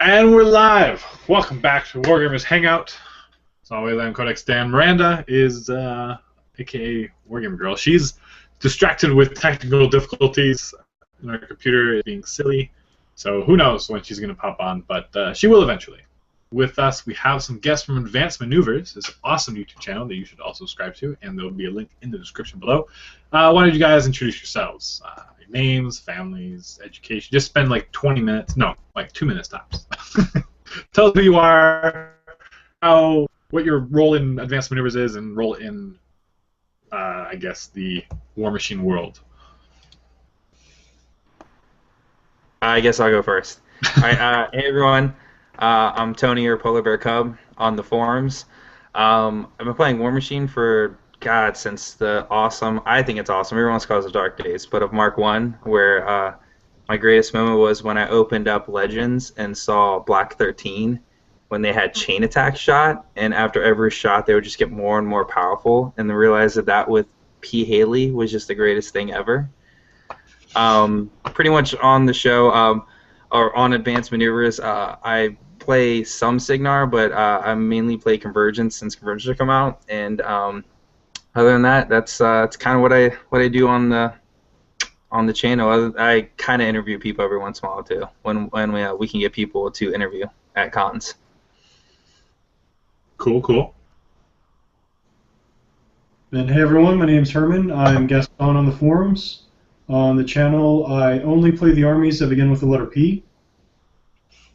And we're live! Welcome back to Wargamers Hangout. As always, I'm Codex Dan. Miranda is, aka Wargamer Girl. She's distracted with technical difficulties, and her computer is being silly. So who knows when she's going to pop on, but she will eventually. With us, we have some guests from Advanced Maneuvers. It's an awesome YouTube channel that you should also subscribe to, and there will be a link in the description below. Why don't you guys introduce yourselves? Your names, families, education. Just spend like 20 minutes. No, like 2 minutes tops. Tell us who you are, what your role in Advanced Maneuvers is, and role in, I guess, the War Machine world. I guess I'll go first. All right, hey everyone. I'm Tony, or Polar Bear Cub, on the forums. I've been playing War Machine for, God, since the awesome, I think it's awesome, everyone's calls it Dark Days, but of Mark 1, where my greatest moment was when I opened up Legends and saw Black 13, when they had chain attack shot, and after every shot they would just get more and more powerful, and then realized that with P. Haley was just the greatest thing ever. Pretty much on the show, or on Advanced Maneuvers, I play some Signar, but I mainly play Convergence since Convergence have come out, and other than that, that's kind of what I do on the channel. I kind of interview people every once in a while too, when we can get people to interview at cons. Cool. And hey everyone, my name's Herman. I'm guest on the forums. On the channel, I only play the armies that begin with the letter P.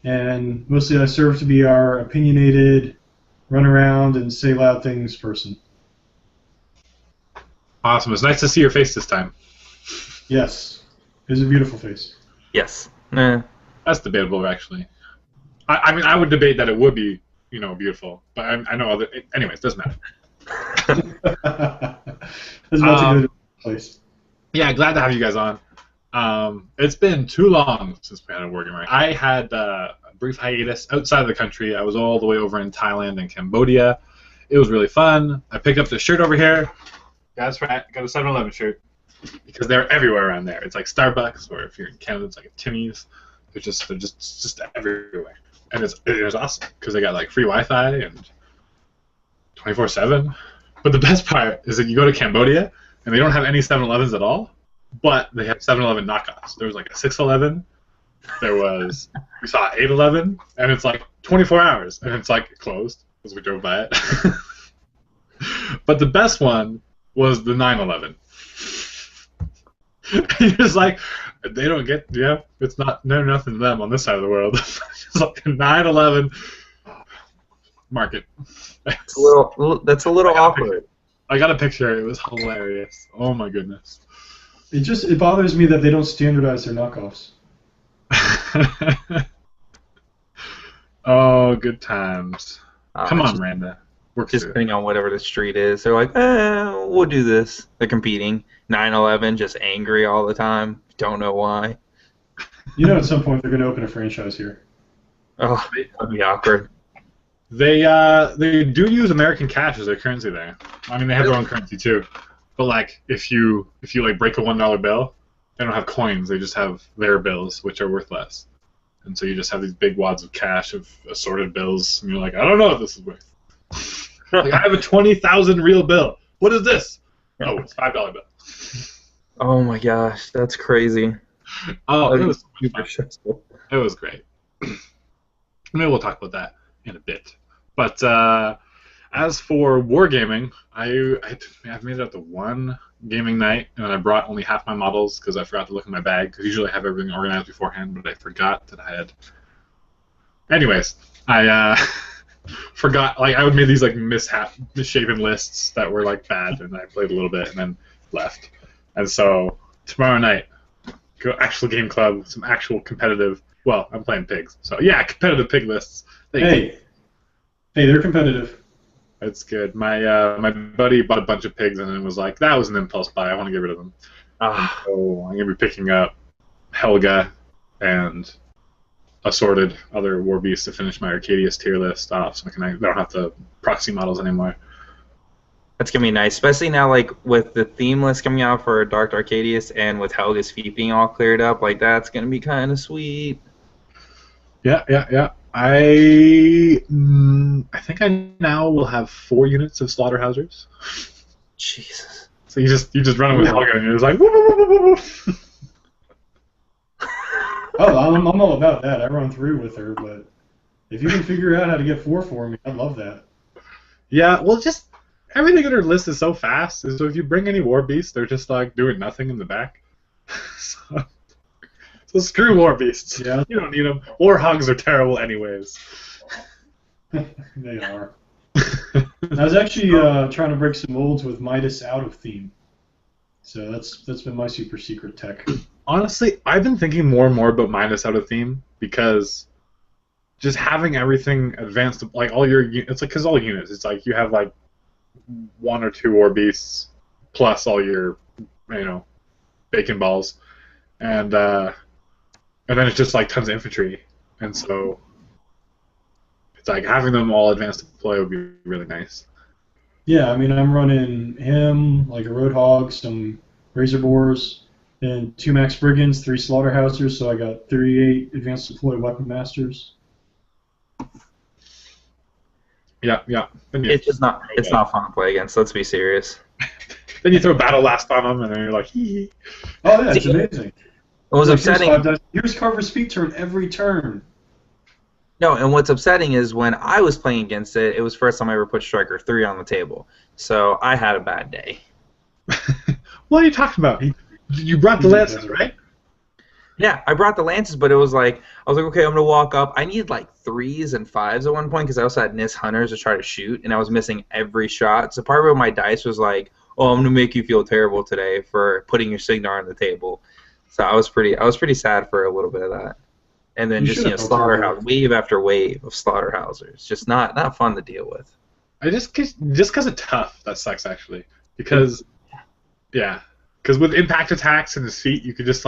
And mostly I serve to be our opinionated, run around and say loud things person. Awesome. It's nice to see your face this time. Yes. It's a beautiful face. Yes. That's debatable, actually. I mean, I would debate that it would be, beautiful. But I know other... Anyways, doesn't matter. That's about to go to place. Yeah, glad to have you guys on. It's been too long since we had a Wargamer. I had a brief hiatus outside of the country. I was all the way over in Thailand and Cambodia. It was really fun. I picked up the shirt over here. That's right. Got a 7-Eleven shirt because they're everywhere around there. It's like Starbucks, or if you're in Canada, it's like a Timmy's. They're just everywhere, and it was awesome because they got like free Wi-Fi and 24/7. But the best part is that you go to Cambodia and they don't have any 7-Elevens at all, but they have 7-Eleven knockoffs. There was like a 6-Eleven. We saw 8-Eleven, and it's like 24 hours, and it's like closed as we drove by it. But the best one was the 9-Eleven. You're just like, they don't get, it's not, nothing to them on this side of the world. It's like a 9-Eleven market. That's a little awkward. I got a picture. It was hilarious. Oh my goodness. It bothers me that they don't standardize their knockoffs. Oh, good times. Come on, Miranda. Just depending on whatever the street is. They're like, we'll do this. They're competing. 9/11, just angry all the time. Don't know why. At some point they're going to open a franchise here. Oh, that'd be awkward. They do use American cash as their currency there. I mean, they have their own currency too. But like, if you like break a $1 bill, they don't have coins. They just have their bills, which are worth less. And so you just have these big wads of cash of assorted bills, and you're like, I don't know what this is worth. Like, I have a 20,000 real bill. What is this? Oh, it's a $5 bill. Oh my gosh, that's crazy. Oh, it was super stressful. It was great. Maybe we'll talk about that in a bit. But as for wargaming, I've made it out to one gaming night, and I brought only half my models because I forgot to look in my bag, because usually I have everything organized beforehand, but I forgot that I had... Anyways, I forgot, like, I would make these like misshapen lists that were like bad, and I played a little bit and then left. And so tomorrow night, go actual game club, some actual competitive. Well, I'm playing pigs, so yeah, competitive pig lists. Hey, they're competitive. That's good. My buddy bought a bunch of pigs and then was like, that was an impulse buy. I want to get rid of them. So I'm gonna be picking up Helga and assorted other war beasts to finish my Arcadius tier list off, so I don't have to proxy models anymore. That's gonna be nice, especially now, like with the theme list coming out for Dark Arcadius and with Helga's feet being all cleared up. Like, that's gonna be kind of sweet. Yeah. I think I now will have 4 units of slaughterhousers. Jesus. So you just run with Helga and you're just like woo, woo, woo, woo, woo. Oh, I'm all about that. I run 3 with her, but if you can figure out how to get 4 for me, I'd love that. Yeah, well, just everything in her list is so fast. So if you bring any war beasts, they're just like doing nothing in the back. So screw war beasts. Yeah. You don't need them. War hogs are terrible anyways. They are. I was actually trying to break some molds with Midas out of theme. So that's been my super secret tech. Honestly, I've been thinking more and more about Minus out of theme because just having everything advanced, like all your, it's like because all units, it's like you have like 1 or 2 war beasts plus all your, bacon balls, and then it's just like tons of infantry, and so it's like having them all advanced deploy would be really nice. Yeah, I mean, I'm running him, like a Roadhog, some Razor Boars, and 2 Max Brigands, 3 Slaughterhousers, so I got 38 advanced deploy Weapon Masters. Yeah. It's just not. It's not fun to play against. Let's be serious. Then you throw Battle Last on them, and then you're like, hee hee. Oh yeah, it's amazing. It was upsetting. Here's Carver's Feet turn every turn. No, and what's upsetting is when I was playing against it, it was the first time I ever put Striker 3 on the table. So I had a bad day. What are you talking about? You brought the lances, right? Yeah, I brought the lances, but it was like, I was like, okay, I'm going to walk up. I needed like 3s and 5s at one point because I also had Nis Hunters to try to shoot, and I was missing every shot. So part of my dice was like, oh, I'm going to make you feel terrible today for putting your Signar on the table. So I was pretty sad for a little bit of that. And then slaughterhouse, wave after wave of slaughterhousers. Just not fun to deal with. Just because it's tough, that sucks actually. Because with impact attacks and his feet, you just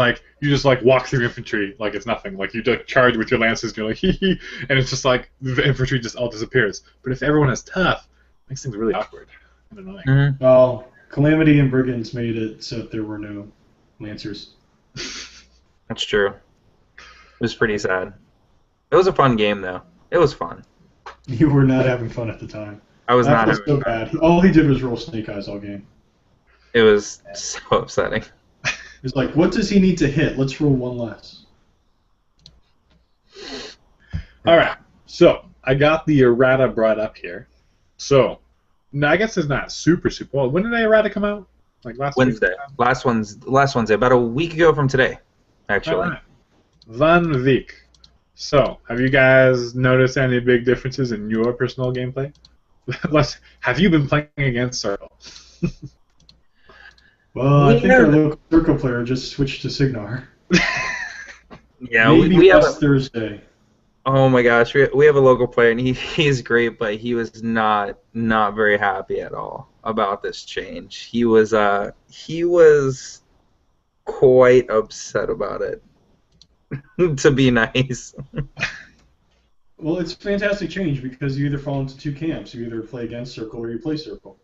walk through infantry like it's nothing. Like you just charge with your lances and you're like hee hee, and it's just like the infantry just all disappears. But if everyone is tough, it makes things really awkward and annoying. Mm-hmm. Well, Calamity and Brigands made it so that there were no Lancers. That's true. It was pretty sad. It was a fun game, though. It was fun. You were not having fun at the time. I was not having fun. Bad. All he did was roll Snake Eyes all game. It was so upsetting. It's like, what does he need to hit? Let's roll 1 less. All right. So I got the errata brought up here. So now I guess it's not super well. When did the errata come out? Like last Wednesday. Week? Last Wednesday, about a week ago from today, actually. All right. Van week. So, have you guys noticed any big differences in your personal gameplay? Have you been playing against Circle? Well, I think our local Circle player just switched to Signar. Yeah, Maybe we have Thursday. Oh my gosh, we have a local player, and he's great, but he was not very happy at all about this change. He was quite upset about it. To be nice. Well, it's a fantastic change because you either fall into 2 camps. You either play against Circle or you play Circle.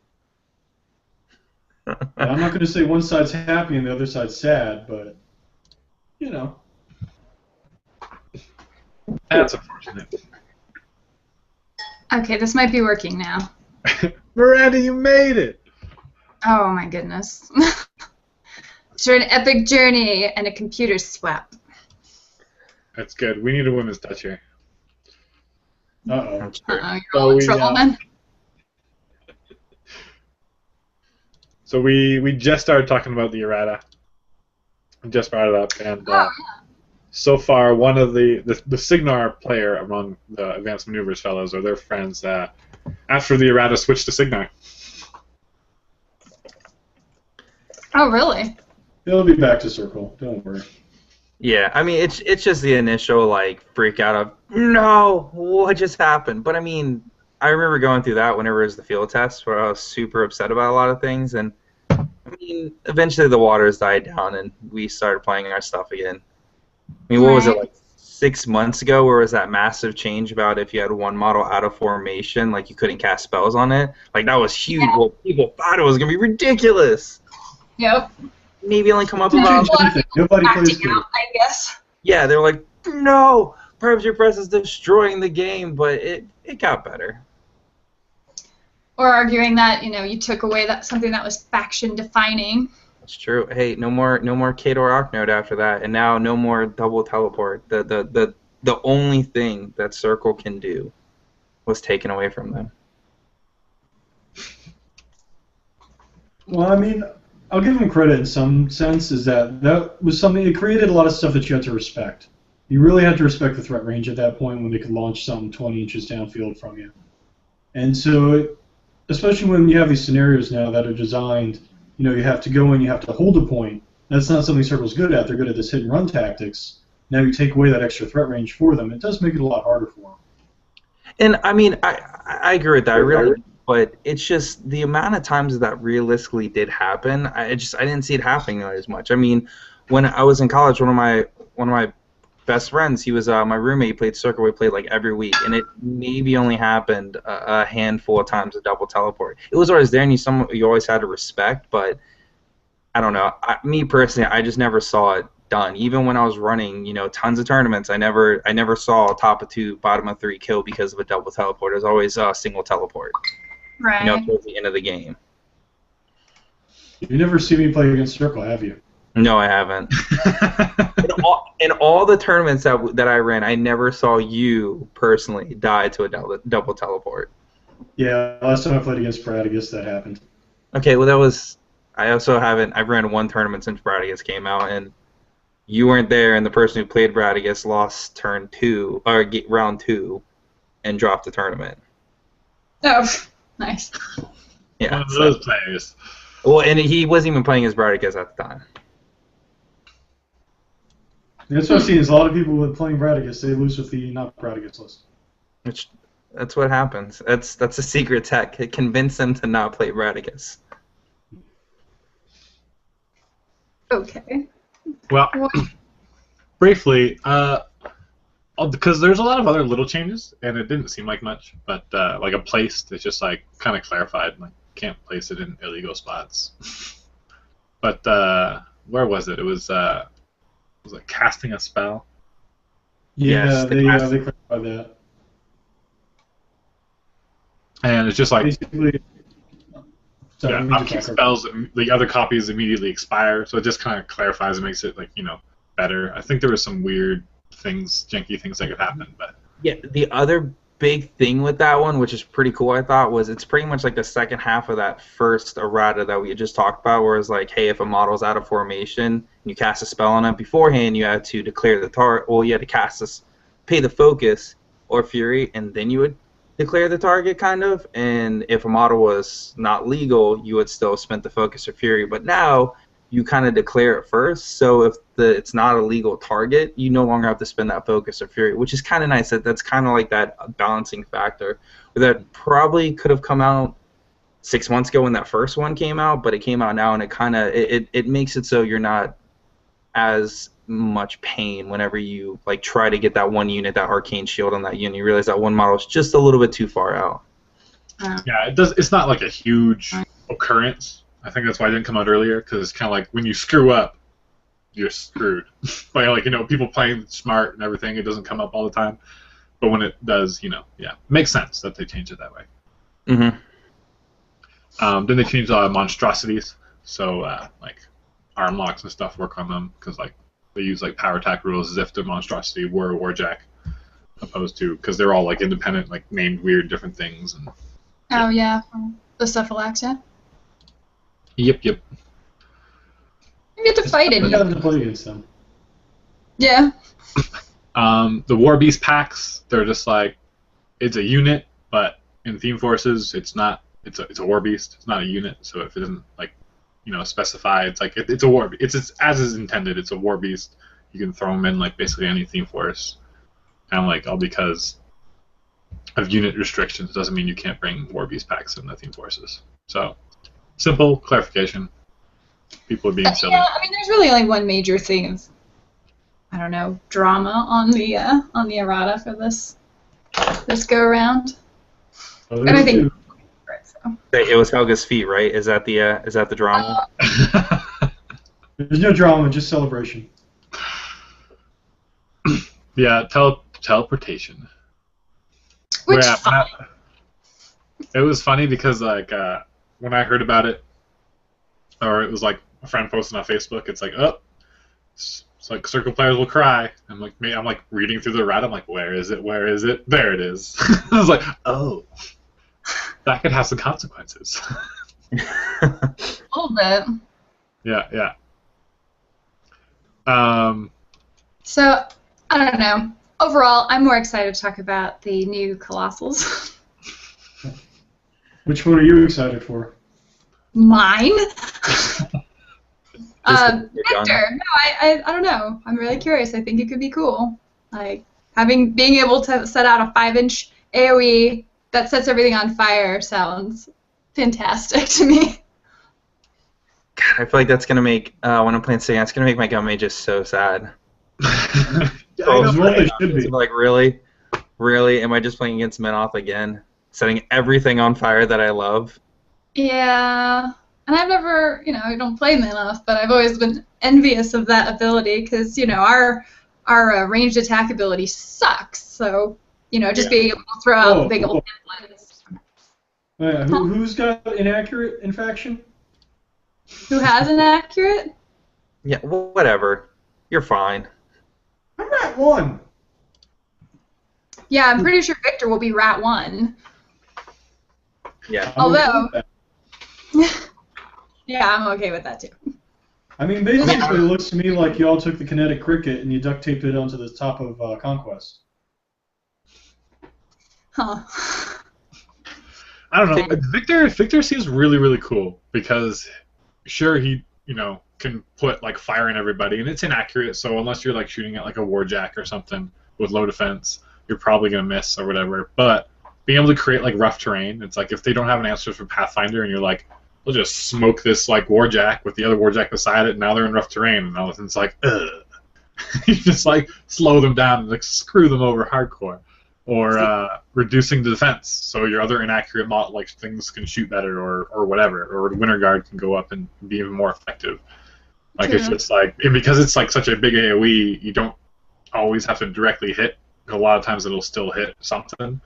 And I'm not going to say one side's happy and the other side's sad, but, That's unfortunate. Okay, this might be working now. Miranda, you made it! Oh my goodness. Sure, an epic journey and a computer swap. That's good. We need a women's touch here. Uh-oh. You're all in trouble, then? So we just started talking about the errata. We just brought it up, and so far one of the Signar player among the Advanced Maneuvers fellows or their friends after the errata switched to Signar. Oh, really? It'll be back to Circle. Don't worry. Yeah, I mean, it's just the initial, freak out of, no, what just happened? But, I mean, I remember going through that whenever it was the field test where I was super upset about a lot of things, and, I mean, eventually the waters died down and we started playing our stuff again. I mean, what was it, 6 months ago where was that massive change about if you had one model out of formation, you couldn't cast spells on it? That was huge. Yeah. Well, people thought it was going to be ridiculous. Yep. Maybe only come up about nobody plays out, I guess. Yeah, they're like, no, Perhaps your press is destroying the game, but it got better. Or arguing that, you know, you took away something that was faction defining. That's true. Hey, no more Kador Arknode after that, and now no more double teleport. The only thing that Circle can do was taken away from them. Well, I mean, I'll give them credit in some sense, is that was something, it created a lot of stuff that you had to respect. You really had to respect the threat range at that point when they could launch something 20 inches downfield from you. And so, especially when you have these scenarios now that are designed, you know, you have to go in, you have to hold a point. That's not something Circle's good at. They're good at this hit and run tactics. Now you take away that extra threat range for them. It does make it a lot harder for them. And I mean, I agree with that. I really, but it's just the amount of times that realistically did happen. I didn't see it happening as much. I mean, when I was in college, one of my best friends, he was my roommate. He played Circle. We played like every week, and it maybe only happened a handful of times. A double teleport. It was always there, and you always had to respect. But I don't know. Me personally, I just never saw it done. Even when I was running, you know, tons of tournaments, I never saw a top of 2, bottom of 3 kill because of a double teleport. It was always a single teleport. Right. You know, towards the end of the game. You never see me play against Circle, have you? No, I haven't. in all the tournaments that I ran, I never saw you personally die to a double teleport. Yeah, last time I played against Brad, I guess that happened. Okay, well that was. I also haven't. I've ran one tournament since Bradigus came out, and you weren't there, and the person who played Bradigus lost round 2, and dropped the tournament. Oh, nice. Yeah. One of those players. Well, and he wasn't even playing as Bradigus at the time. That's what I've seen is a lot of people with playing Bradigus, they lose with the not Bradigus list. That's what happens. That's a secret tech. It convinced them to not play Bradigus. Okay. Well, briefly, because there's a lot of other little changes, and it didn't seem like much, but like a place, it's just like kind of clarified, like can't place it in illegal spots. But where was it? It was like casting a spell. Yeah, Yes, they clarified that. And it's just like Basically, sorry, I didn't mean to upkeep talk over. spells, the other copies immediately expire, so it just kind of clarifies and makes it like better. I think there was some weird things, janky things that could happen, but Yeah, the other big thing with that one, which is pretty cool, I thought, was it's pretty much like the second half of that first errata that we had just talked about, where it's like, hey, if a model's out of formation and you cast a spell on it beforehand, you had to declare the target. Well, you had to cast this, pay the focus or fury, and then you would declare the target, kind of. And if a model was not legal, you would still spend the focus or fury. But now you kind of declare it first, so if it's not a legal target, you no longer have to spend that focus or fury, which is kind of nice. That's kind of like that balancing factor that probably could have come out 6 months ago when that first one came out, but it came out now, and it kind of it makes it so you're not as much pain whenever you like try to get that one unit, that arcane shield on that unit. You realize that one model is just a little bit too far out. yeah, it's not like a huge occurrence. I think that's why it didn't come out earlier, because it's kind of like when you screw up, you're screwed. Like people playing smart and everything, it doesn't come up all the time. But when it does, yeah, it makes sense that they change it that way. Mm-hmm. Then they changed a lot of monstrosities, so like arm locks and stuff work on them, because like they use like power attack rules as if the monstrosity were a warjack, opposed to because they're all like independent, like named weird different things. And Oh yeah, the Cephalaxia. Yep. You get to fight I it. got to play against them. Yeah. The War Beast packs, they're just like, it's a unit, but in Theme Forces, it's not. It's a War Beast. It's not a unit. So if it isn't like, specify, it's like it's a War. It's as is intended. It's a War Beast. You can throw them in like basically any Theme Force, and like all because of unit restrictions doesn't mean you can't bring War Beast packs in the Theme Forces. So simple clarification. People are being silly. Yeah, I mean, there's really only one major thing of, I don't know, drama on the errata for this go around. Oh, And I think so. It was Helga's feet, right? Is that the drama? there's no drama, just celebration. Yeah, teleportation. Which Yeah, fine. it was funny because like when I heard about it, or it was like a friend posted on Facebook. It's like, oh, it's like circle players will cry. I'm like reading through the errata. I'm like, where is it? Where is it? There it is. I was like, oh, that could have some consequences. A little bit. Yeah. So, I don't know. Overall, I'm more excited to talk about the new Colossals. Which one are you excited for? Mine? Just Victor. No, I don't know. I'm really curious. I think it could be cool. Like, being able to set out a 5-inch AoE that sets everything on fire sounds fantastic to me. God, I feel like that's gonna make when I'm playing Saiyan, it's gonna make my gun just so sad. Yeah, Oh, as well they should be. It's like, really, am I just playing against Menoth again, setting everything on fire that I love? Yeah. And I've never, I don't play Menoth, but I've always been envious of that ability because, our ranged attack ability sucks. So, just being able to throw out the big old templates. Who's got inaccurate in faction? Who has an accurate? Yeah, whatever. You're fine. I'm at 1. Yeah, I'm pretty sure Victor will be Rat 1. Yeah. Although, yeah, I'm okay with that too. I mean, basically, it looks to me like y'all took the kinetic cricket and you duct taped it onto the top of Conquest. Huh. I don't know. Victor seems really, really cool because, sure, he can put like fire in everybody, and it's inaccurate. So unless you're like shooting at like a warjack or something with low defense, you're probably gonna miss or whatever. But being able to create like rough terrain, it's like if they don't have an answer for Pathfinder, and you're like, we'll just smoke this like warjack with the other warjack beside it, and now they're in rough terrain, and all of a sudden it's like, ugh. You just like slow them down and like screw them over hardcore. Or reducing the defense, so your other inaccurate like things can shoot better, or whatever, or Winter Guard can go up and be even more effective. Like it's just like, and because it's like such a big AOE, you don't always have to directly hit. A lot of times it'll still hit something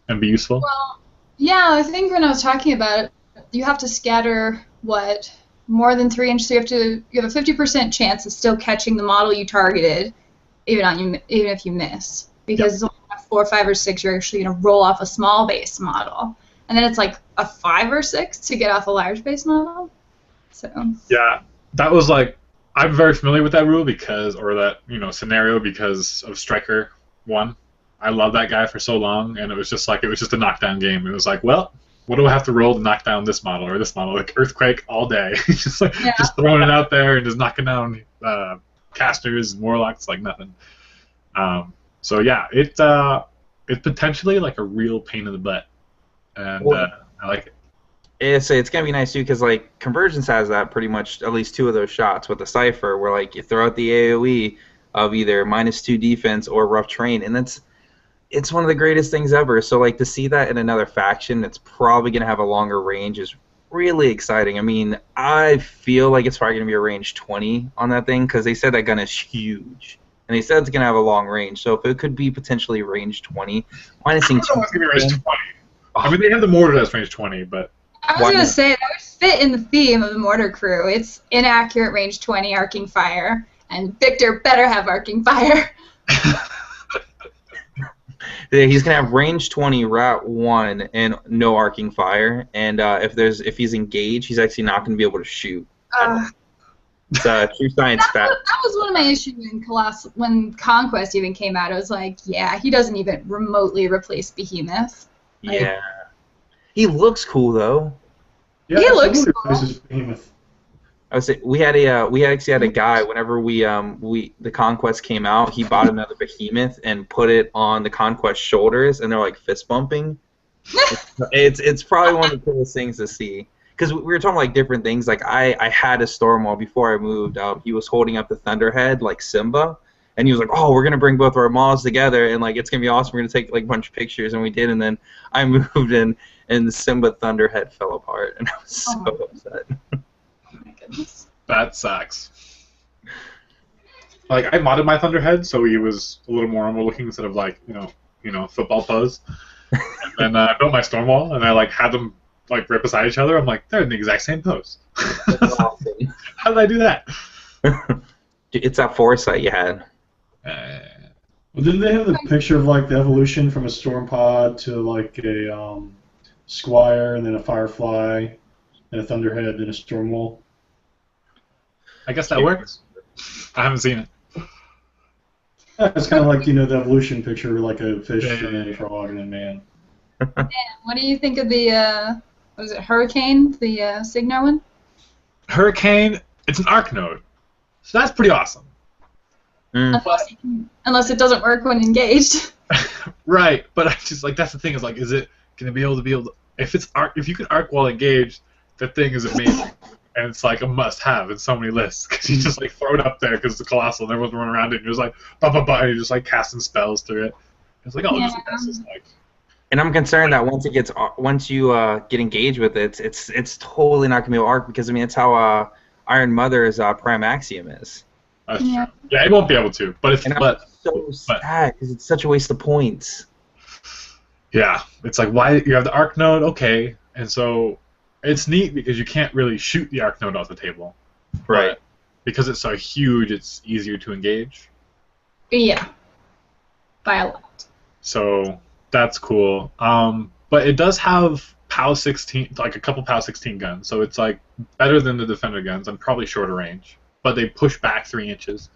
and be useful. Well, yeah, I think when I was talking about it, you have to scatter more than 3 inches. So you have a 50% chance of still catching the model you targeted, even if you miss, because it's only 4, 5, or 6, you're actually going to roll off a small base model. And then it's like a 5 or 6 to get off a large base model. So. Yeah, that was like, I'm very familiar with that rule scenario because of Striker 1. I loved that guy for so long, and it was just a knockdown game. It was like, well, what do I have to roll to knock down this model or this model? Like Earthquake all day. just throwing it out there and just knocking down casters and warlocks like nothing. So yeah, it's potentially like a real pain in the butt, and I like it. It's gonna be nice too, because like Convergence has that pretty much, at least 2 of those shots with the Cypher, where like you throw out the AOE of either -2 defense or rough terrain, and it's one of the greatest things ever. So like to see that in another faction that's probably gonna have a longer range is really exciting. I mean, I feel like it's probably gonna be a range 20 on that thing, because they said that gun is huge. And they said it's going to have a long range, so if it could be potentially range 20, minusing 2. I don't know if it's going to be range 20. I mean, they have the mortar that's range 20, but... I was going to say, that would fit in the theme of the mortar crew. It's inaccurate range 20 arcing fire, and Victor better have arcing fire. Yeah, he's going to have range 20 Rat 1 and no arcing fire, and if he's engaged, he's actually not going to be able to shoot. It's a true science fact. That was one of my issues when Conquest even came out. I was like, yeah, he doesn't even remotely replace Behemoth. Yeah. He looks cool though. Yeah, he looks cool. Behemoth. I would say we actually had a guy whenever the Conquest came out, he bought another Behemoth and put it on the Conquest shoulders, and they're like fist bumping. It's probably one of the coolest things to see. Because we were talking like different things. Like I had a Stormwall before I moved. He was holding up the Thunderhead like Simba, and he was like, "Oh, we're gonna bring both our maws together, and like it's gonna be awesome. We're gonna take like a bunch of pictures," and we did. And then I moved in, and the Simba Thunderhead fell apart, and I was so upset. Oh my goodness. That sucks. like I modded my Thunderhead so he was a little more normal looking instead of like football pose. And then I built my Stormwall and I like had them like right beside each other. I'm like, they're in the exact same pose. That's awesome. How did I do that? It's that foresight you had. Well, didn't they have the picture of like the evolution from a storm pod to like a squire and then a firefly and a thunderhead and a stormwall? I guess that works. I haven't seen it. Yeah, it's kind of like the evolution picture, like a fish and then a frog and then man. And what do you think of the what is it, Hurricane, the Signar one? Hurricane, it's an arc node, so that's pretty awesome. Unless it doesn't work when engaged. Right, but I just like that's the thing is like, is it gonna be able to if it's arc, if you can arc while engaged, that thing is amazing, and it's like a must-have in so many lists because you just like throw it up there because it's a colossal and everyone's running around it and you're just like bah bah bah and you're just like casting spells through it. It's like this is like. And I'm concerned that once you get engaged with it, it's totally not gonna be arc because I mean it's how Iron Mother's prime axiom is. That's true. Yeah, it won't be able to, but I'm so sad because it's such a waste of points. Yeah, it's like why you have the arc node, okay, and so it's neat because you can't really shoot the arc node off the table, right? Because it's so huge, it's easier to engage. Yeah, by a lot. So that's cool. But it does have POW 16, like a couple POW 16 guns, so it's like better than the Defender guns and probably shorter range. But they push back 3 inches,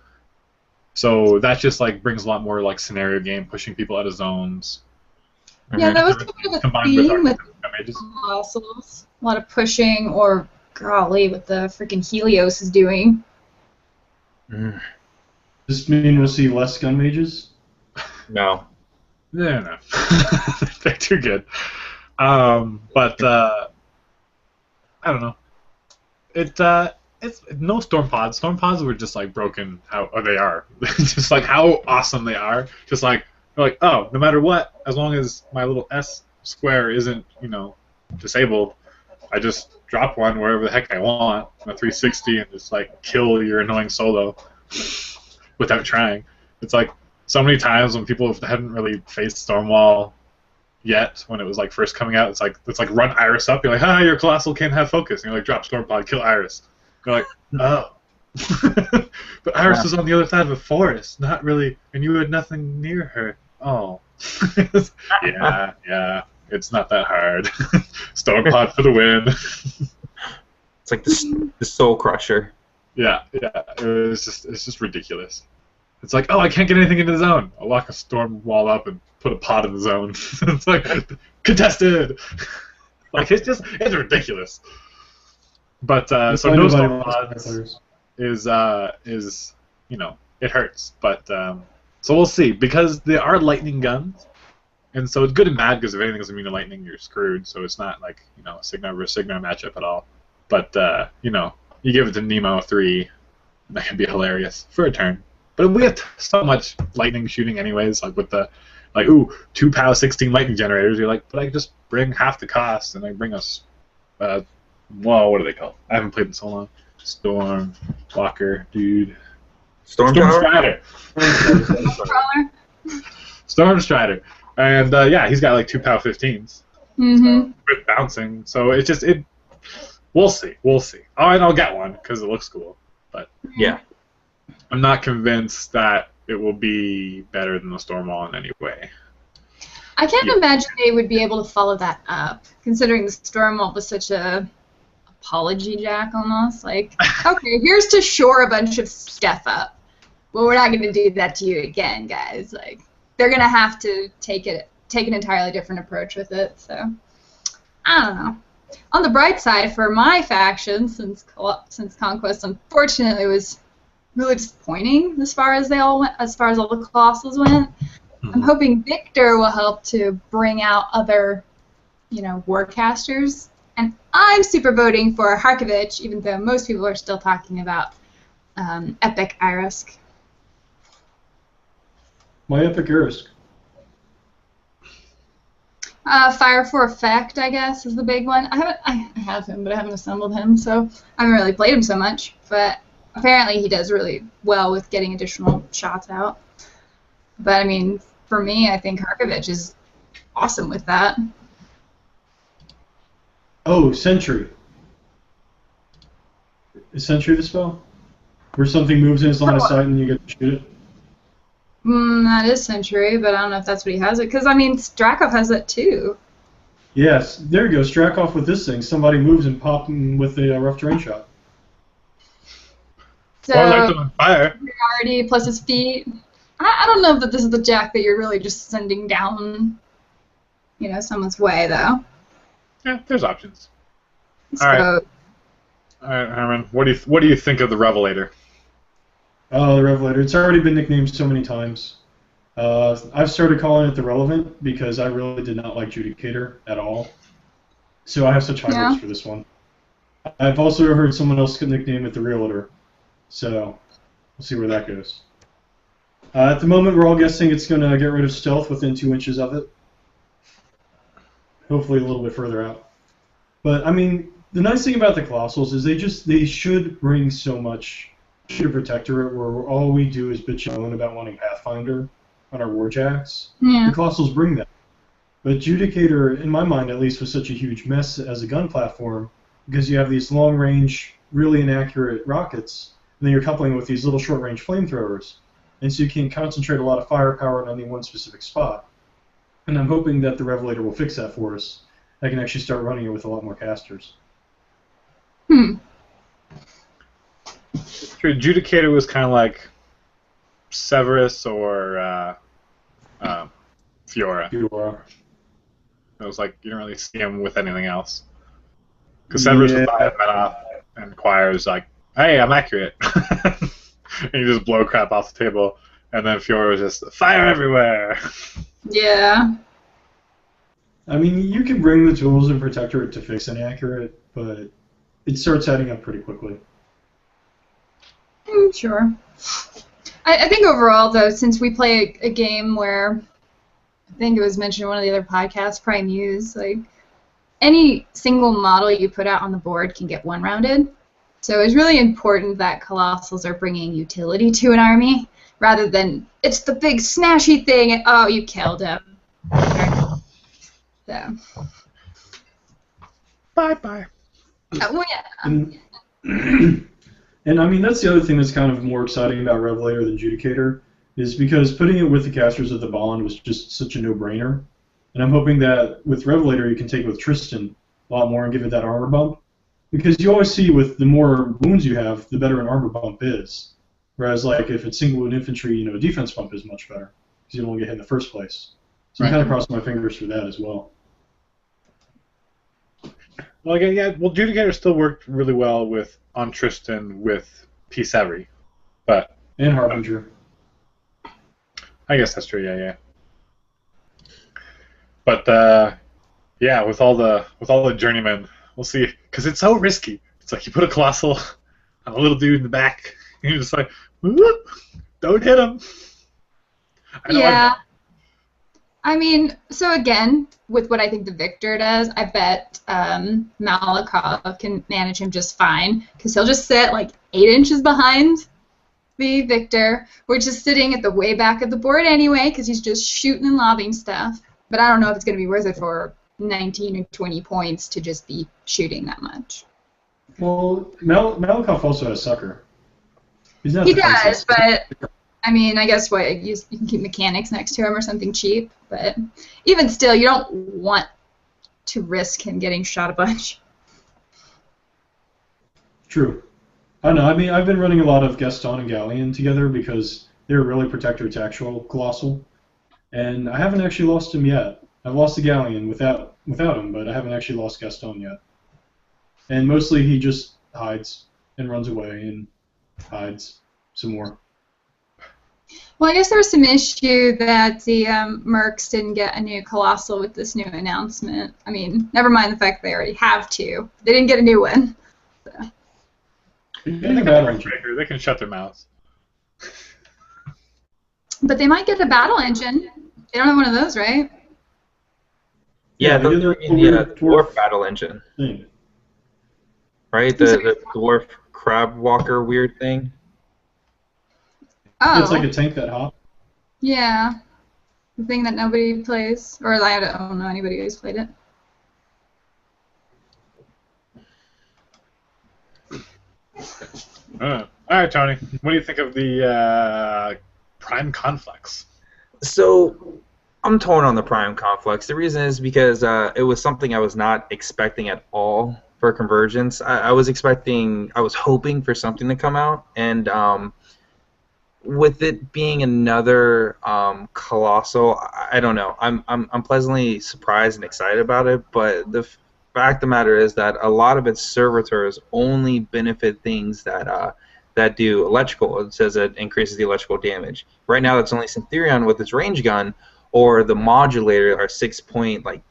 so that just like brings a lot more like scenario game, pushing people out of zones. Yeah, that was kind of a combined theme with images. Collosals. A lot of pushing, or golly, what the freaking Helios is doing. Does this mean we'll see less gun mages? No. No. They're too good. But I don't know. It's no storm pods. Storm pods were just like broken. They are just like how awesome they are. Just like they're like, oh, no matter what, as long as my little S square isn't disabled, I just drop one wherever the heck I want on a 360 and just like kill your annoying solo without trying. It's like so many times when people hadn't really faced Stormwall yet when it was like first coming out, it's like run Iris up. You're like, your Colossal can't have focus. And you're like, drop Storm Pod, kill Iris. You're like, oh. But Iris was on the other side of a forest, not really, and you had nothing near her. Oh. Yeah, it's not that hard. Storm Pod for the win. It's like the Soul Crusher. Yeah, it's just ridiculous. It's like, oh, I can't get anything into the zone. I'll lock a storm wall up and put a pod in the zone. It's like, contested! Like, it's ridiculous. But, so no storm pods is it hurts. But, so we'll see. Because they are lightning guns, and so it's good and bad because if anything is immune to lightning, you're screwed. So it's not like, a Signar versus Signar matchup at all. But, you give it to Nemo 3, that could be hilarious for a turn. But we have so much lightning shooting anyways, like with the, 2 POW 16 lightning generators, you're like, but I could just bring half the cost, and I bring us, what are they called? I haven't played in so long. Storm Walker, dude. Storm Strider. Crawler. Storm Strider. And, he's got 2 POW 15s. Mm-hmm. With bouncing, so it's just, we'll see. Oh, and I'll get one, because it looks cool. But yeah. I'm not convinced that it will be better than the Stormwall in any way. I can't imagine they would be able to follow that up, considering the Stormwall was such a apology jack almost. Like, okay, here's to shore a bunch of stuff up. Well, we're not going to do that to you again, guys. Like, they're going to have to take an entirely different approach with it. So, I don't know. On the bright side, for my faction, since Conquest unfortunately was really disappointing as far as all the Colossals went. I'm hoping Victor will help to bring out other, warcasters. And I'm super voting for Harkovich, even though most people are still talking about Epic Irisk. Why Epic Irisk? Fire for Effect, I guess, is the big one. I have him, but I haven't assembled him, so I haven't really played him so much. But apparently he does really well with getting additional shots out. But I mean, for me, I think Harkovich is awesome with that. Oh, Sentry. Is Sentry the spell? Where something moves in his line of sight and you get to shoot it? That is Sentry, but I don't know if that's what he has it. Because, I mean, Strakov has that too. Yes, there you go. Strakov with this thing. Somebody moves and pop him with a rough terrain shot. So, Or light them on fire. priority plus his feet. I don't know that this is the Jack that you're really just sending down, someone's way, though. Yeah, there's options. So, All right, Herman. What do you think of the Revelator? Oh, the Revelator. It's already been nicknamed so many times. I've started calling it the Relevant because I really did not like Judicator at all. So I have such high hopes for this one. I've also heard someone else nickname it the Realtor. So we'll see where that goes. At the moment, we're all guessing it's going to get rid of stealth within 2 inches of it. Hopefully a little bit further out. But, I mean, the nice thing about the Collosals is they should bring so much to Protectorate where all we do is bitch and moan about wanting Pathfinder on our Warjacks. Yeah. The Collosals bring that. But Judicator, in my mind at least, was such a huge mess as a gun platform because you have these long-range, really inaccurate rockets, and then you're coupling with these little short-range flamethrowers. And so you can concentrate a lot of firepower on any one specific spot. And I'm hoping that the Revelator will fix that for us. I can actually start running it with a lot more casters. True. Judicator was kind of like Severus or Fiora. It was like you don't really see him with anything else. Because Severus was 5 men off, and Quire's like, hey, I'm accurate. And you just blow crap off the table. And then Fiora was just, fire everywhere! Yeah. I mean, you can bring the tools in Protectorate to fix inaccurate, but it starts adding up pretty quickly. Sure. I think overall, though, since we play a game where I think it was mentioned in one of the other podcasts, Prime News, like any single model you put out on the board can get one-rounded. So it's really important that Collosals are bringing utility to an army rather than it's the big smashy thing and oh, you killed him. So. Bye-bye. Well, yeah. And I mean, that's the other thing that's kind of more exciting about Revelator than Judicator, is because putting it with the casters of the Bond was just such a no-brainer. And I'm hoping that with Revelator you can take it with Tristan a lot more and give it that armor bump. Because you always see with the more wounds you have, the better an armor bump is. Whereas, like, if it's single wound infantry, a defense bump is much better. Because you don't get hit in the first place. So I kind of crossed my fingers for that as well. Well, again, yeah. Well, Judicator still worked really well on Tristan with P7, but And Harbinger. I guess that's true. Yeah. But yeah, with all the journeymen, we'll see. Because it's so risky. It's like you put a Colossal on a little dude in the back, and you're just like, whoop, don't hit him. Yeah. I mean, so again, with what I think the Victor does, I bet Malikov can manage him just fine, because he'll just sit like 8 inches behind the Victor, which is sitting at the way back of the board anyway, because he's just shooting and lobbing stuff. But I don't know if it's going to be worth it for 19 or 20 points to just be shooting that much. Well, Malikov also has Sucker. He's not He does, but I mean, I guess you can keep mechanics next to him or something cheap, but even still, you don't want to risk him getting shot a bunch. True. I don't know. I mean, I've been running a lot of Gaston and Galleon together because they're really Protectorate's actual Colossal, and I haven't actually lost him yet. I've lost the Galleon without him, but I haven't actually lost Gaston yet. And mostly he just hides and runs away and hides some more. Well, I guess there was some issue that the Mercs didn't get a new Colossal with this new announcement. I mean, never mind the fact they already have two. They didn't get a new one. So. They can shut their mouths. But they might get a battle engine. They don't have one of those, right? Yeah, the dwarf battle engine. Right? The dwarf crab walker weird thing. Oh. It's like a tank that hops. Yeah. The thing that nobody plays, or I don't know anybody who's played it. All right, Tony. What do you think of the Prime Conflicts? So I'm torn on the Prime Conflicts. The reason is because it was something I was not expecting at all for Convergence. I was hoping for something to come out, and with it being another Colossal, I don't know. I'm pleasantly surprised and excited about it, but the fact of the matter is that a lot of its servitors only benefit things that do electrical. It says it increases the electrical damage. Right now, that's only Syntherion with its range gun, or the modulator, our 6-point like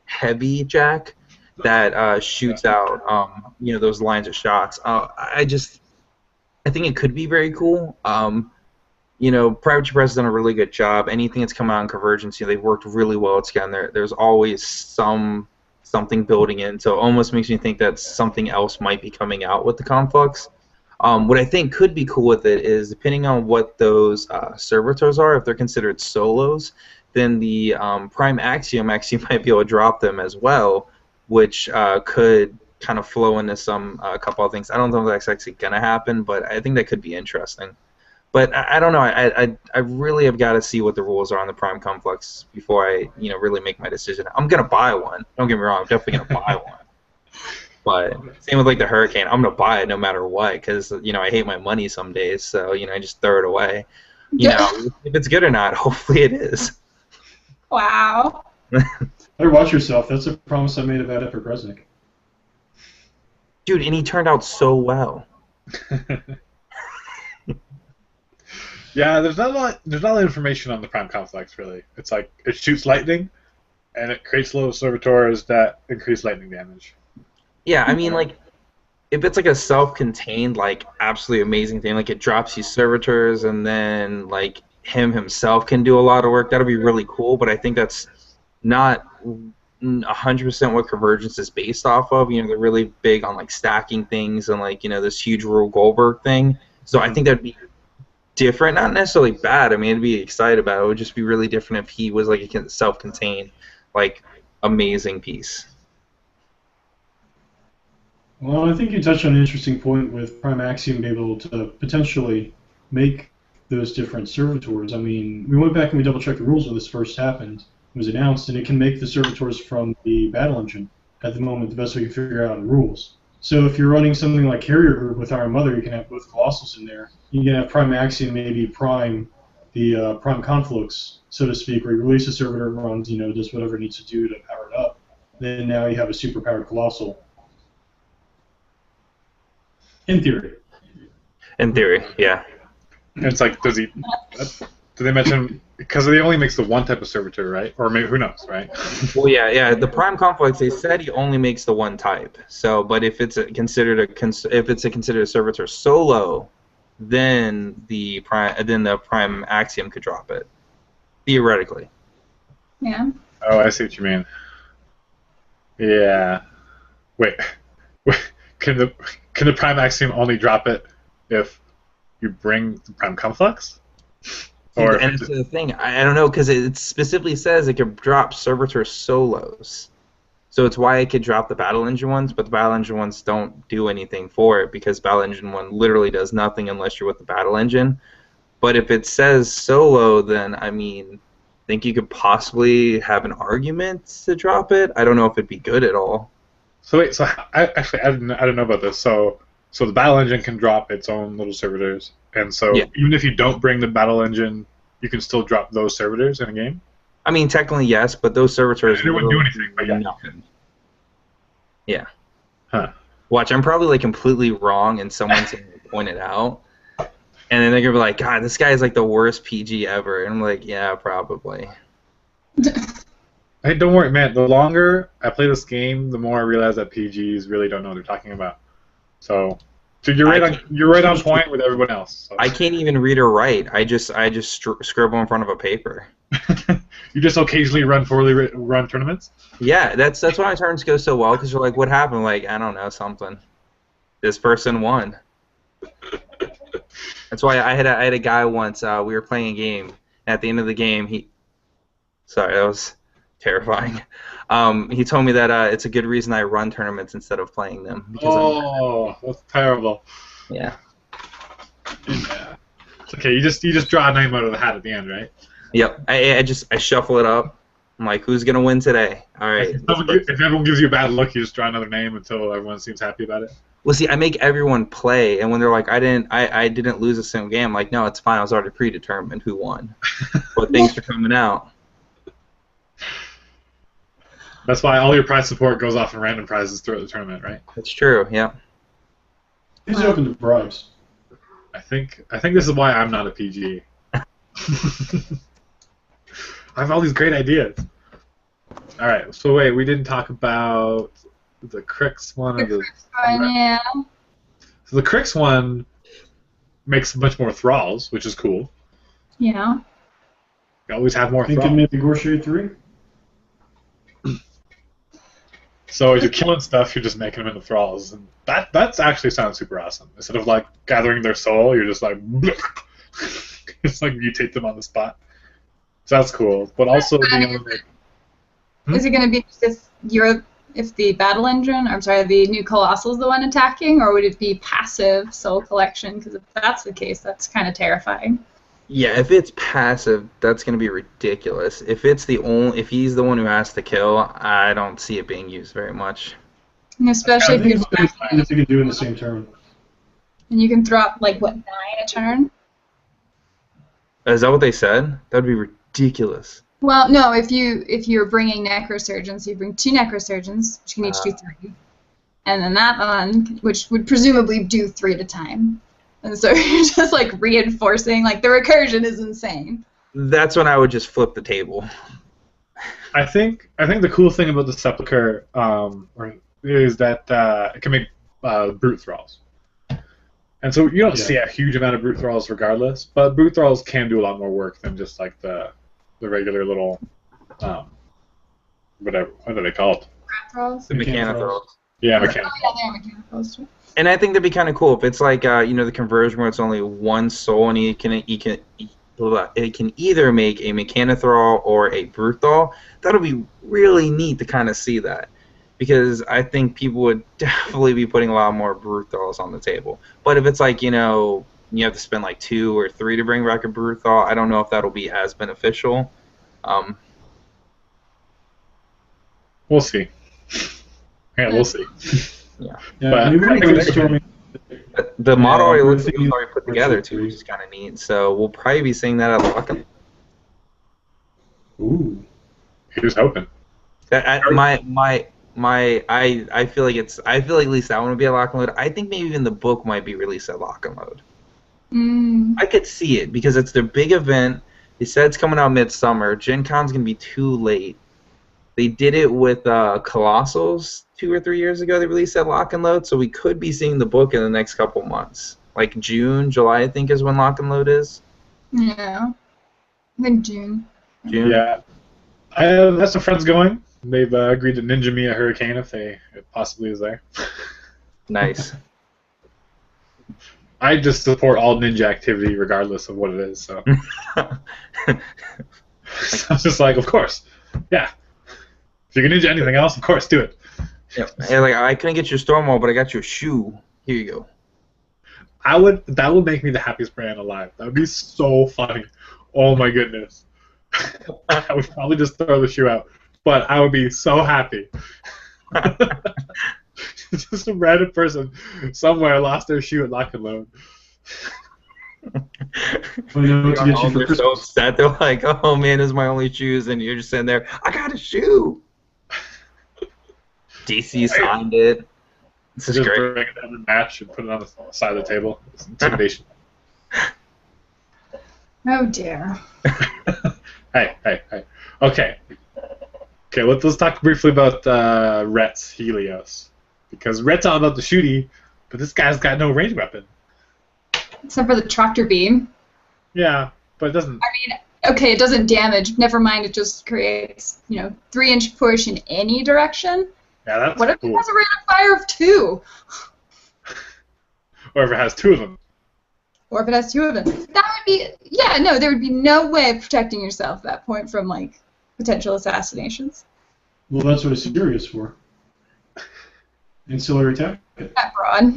heavy jack that shoots out those lines of shots. I think it could be very cool. Private Press has done a really good job. Anything that's come out in Convergence, they've worked really well together. There's always something building in, so it almost makes me think that something else might be coming out with the Conflux. What I think could be cool with it is, depending on what those servitors are, if they're considered solos, then the Prime Axiom actually might be able to drop them as well, which could kind of flow into a couple of things. I don't know if that's actually going to happen, but I think that could be interesting. But I don't know. I really have got to see what the rules are on the Prime Conflux before I really make my decision. I'm gonna buy one. Don't get me wrong. I'm definitely gonna buy one. But same with like the Hurricane. I'm gonna buy it no matter what, because I hate my money some days. So I just throw it away. If it's good or not, hopefully it is. Wow. Better watch yourself. That's a promise I made about Epic Resnick. Dude, and he turned out so well. Yeah, there's not a lot of information on the Prime Conflicts, really. It's like it shoots lightning, and it creates little servitors that increase lightning damage. Yeah, I mean, like, if it's like a self-contained, like, absolutely amazing thing, like it drops you servitors, and then like him himself can do a lot of work, that'll be really cool. But I think that's not 100% what Convergence is based off of. They're really big on like stacking things and like this huge Rule Goldberg thing. So I think that'd be different, not necessarily bad. I mean, I'd be excited about it. It would just be really different if he was like a self-contained, like, amazing piece. Well, I think you touched on an interesting point with Prime Axiom being able to potentially make those different servitors. I mean, we went back and we double-checked the rules when this first happened. It was announced, and it can make the servitors from the battle engine at the moment, the best we can figure out in the rules. So if you're running something like Carrier Group with Iron Mother, you can have both Colossals in there. You can have Prime Axiom maybe prime the Prime Conflux, so to speak, where you release a servitor and runs, does whatever it needs to do to power it up. Then now you have a super-powered Colossal. In theory. In theory, yeah. And it's like, do they mention, because they only makes the one type of servitor, right? Or maybe, who knows, right? Well, yeah. The Prime Conflicts, they said he only makes the one type. So, but if it's considered a servitor solo, then the Prime Axiom could drop it, theoretically. Yeah. Oh, I see what you mean. Yeah. Wait. Can the Prime Axiom only drop it if you bring the Prime Conflux? Or and it's the thing, I don't know, because it specifically says it could drop servitor solos. So it's why it could drop the Battle Engine ones, but the Battle Engine ones don't do anything for it, because Battle Engine 1 literally does nothing unless you're with the Battle Engine. But if it says solo, then, I mean, I think you could possibly have an argument to drop it. I don't know if it'd be good at all. So wait, I don't know about this. So the Battle Engine can drop its own little servitors, and so even if you don't bring the Battle Engine, you can still drop those servitors in a game? I mean, technically yes, but those servitors they wouldn't do anything, but yeah. Nothing. Yeah. Huh. Watch, I'm probably like completely wrong, and someone's going to point it out, and then they're going to be like, God, this guy is like the worst PG ever, and I'm like, yeah, probably. Hey, don't worry, man. The longer I play this game, the more I realize that PGs really don't know what they're talking about. So you're right on point with everyone else. So. I can't even read or write. I just scribble in front of a paper. You just occasionally run poorly run tournaments? Yeah, that's why my turns go so well, because you're like, what happened? Like, I don't know, something. This person won. That's why I had a guy once. We were playing a game. And at the end of the game, sorry, that was terrifying. He told me that it's a good reason I run tournaments instead of playing them. Because that's terrible. Yeah. Yeah. It's okay. You just draw a name out of the hat at the end, right? Yep. I shuffle it up. I'm like, who's gonna win today? All right. If everyone gives you a bad look, you just draw another name until everyone seems happy about it. Well, see, I make everyone play, and when they're like, I didn't lose a single game, I'm like, no, it's fine. I was already predetermined who won. But thanks for coming out. That's why all your prize support goes off in random prizes throughout the tournament, right? That's true. Yeah. Who's open to bribes? I think this is why I'm not a PG. I have all these great ideas. All right, so wait, we didn't talk about the Crix one. Yeah. So the Crix one makes a bunch more thralls, which is cool. Yeah. You always have more Think thralls. it may negotiate 3? So as you're killing stuff, you're just making them into thralls, and that's actually sounds super awesome. Instead of like gathering their soul, you're just like it's like mutate them on the spot. So that's cool. But also being able to make... Is it going to be just if the battle engine, I'm sorry, the new Colossal's the one attacking, or would it be passive soul collection? Because if that's the case, that's kind of terrifying. Yeah, if it's passive, that's going to be ridiculous. If he's the one who has to kill, I don't see it being used very much. And especially if it's fine if you can do it in the same turn. And you can drop like what 9 a turn. Is that what they said? That would be ridiculous. Well, no. If you're bringing necrosurgeons, you bring 2 necrosurgeons, which can each do 3, and then that one, which would presumably do 3 at a time. And so you're just like reinforcing, like the recursion is insane. That's when I would just flip the table. I think the cool thing about the Sepulchre is that it can make brute thralls. And so you don't see a huge amount of brute thralls regardless, but brute thralls can do a lot more work than just like the regular little whatever, what are they called? Thralls? The Mechanothralls. Yeah, mechanical. Oh, yeah, they're mechanicals too. And I think that'd be kind of cool if it's like the conversion where it's only one soul and it can either make a Mechanothrall or a Bruthal. That'll be really neat to kind of see that, because I think people would definitely be putting a lot more Bruthals on the table. But if it's like you have to spend like 2 or 3 to bring back a Bruthal, I don't know if that'll be as beneficial. We'll see. Yeah, we'll see. Yeah. But maybe I think brainstorming. The model already looks like it thinking- was already put together too, which is kind of neat. So we'll probably be seeing that at Lockham. Ooh. Here's hoping. I feel like at least that one would be at Lock and Load. I think maybe even the book might be released at Lock and Load. I could see it because it's their big event. They said it's coming out midsummer. Gen Con's gonna be too late. They did it with Colossals 2 or 3 years ago. They released at Lock and Load, so we could be seeing the book in the next couple months, like June, July. I think is when Lock and Load is. Yeah, I think June. June. Yeah, I have some friends going. They've agreed to Ninja Me a Hurricane if it possibly is there. Nice. I just support all ninja activity regardless of what it is. So, so I was just like, of course, yeah. If you can ninja anything else, of course, do it. Yeah. Hey, like I couldn't get your storm wall, but I got your shoe. Here you go. That would make me the happiest brand alive. That would be so funny. Oh my goodness. I would probably just throw the shoe out, but I would be so happy. Just a random person somewhere lost their shoe at Lock and Load. Well, you know what to get you for They're Christmas. so upset. They're like, "Oh man, this is my only shoes," and you're just sitting there. I got a shoe. DC signed it. This is Just great. bring it down the match and put it on the side of the table. It's intimidation. Oh dear. Hey. Okay, let's talk briefly about Rhett's Helios. Because Rhett's all about the shooty, but this guy's got no range weapon. Except for the tractor beam. Yeah, but it doesn't... I mean, okay, it doesn't damage. Never mind, it just creates, 3-inch push in any direction. Yeah, that's What if cool. it has a rate of fire of 2? Or if it has two of them. Or if it has two of them. That would be, yeah, no, there would be no way of protecting yourself at that point from, like, potential assassinations. Well, that's what a Siri is for. Ancillary attack. That broad.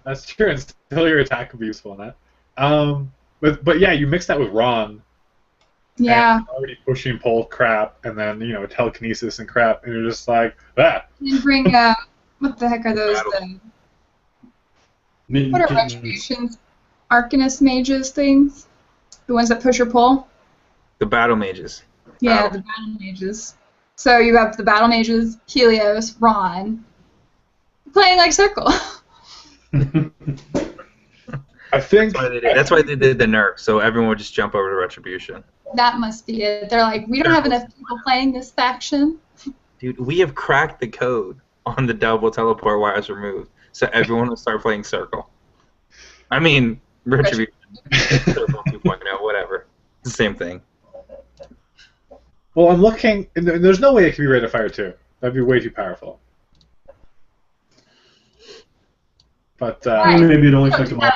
That's true. Ancillary attack could be useful in that. But yeah, you mix that with Ron. Yeah. And already pushing pole crap, and then telekinesis and crap, and you're just like And bring what the heck are those? What are retributions? Arcanist mages things? The ones that push or pull? The battle mages. Yeah, the battle mages. So you have the battle mages, Helios, Ron, playing like Circle. I think that's why they did the nerf, so everyone would just jump over to Retribution. That must be it. They're like, we don't have enough people playing this faction. Dude, we have cracked the code on the double teleport wires removed, so everyone will start playing Circle. I mean, Retribution, Circle 2.0, whatever. It's the same thing. Well, I'm looking, and there's no way it could be Rate of Fire 2. That'd be way too powerful. But maybe it only affects a model.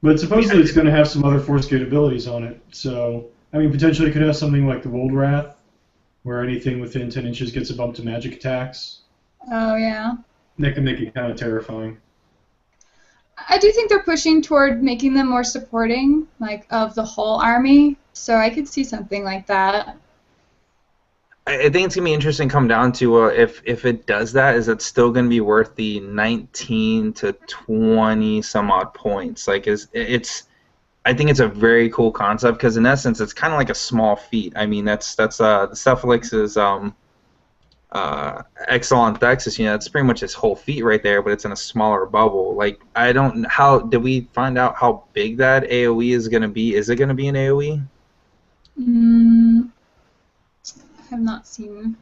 But supposedly it's going to have some other Force Gate abilities on it. So, I mean, potentially it could have something like the Wold Wrath, where anything within 10 inches gets a bump to magic attacks. Oh, yeah. That can make it kind of terrifying. I do think they're pushing toward making them more supporting, like, of the whole army. So I could see something like that. I think it's going to be interesting to come down to if it does that, is it still going to be worth the 19 to 20 some odd points? Like, I think it's a very cool concept because in essence it's kind of like a small feat. I mean, that's the Cephalix's Exilon Thexus, that's pretty much his whole feat right there, but it's in a smaller bubble. Like, did we find out how big that AoE is going to be? Is it going to be an AoE? I have not seen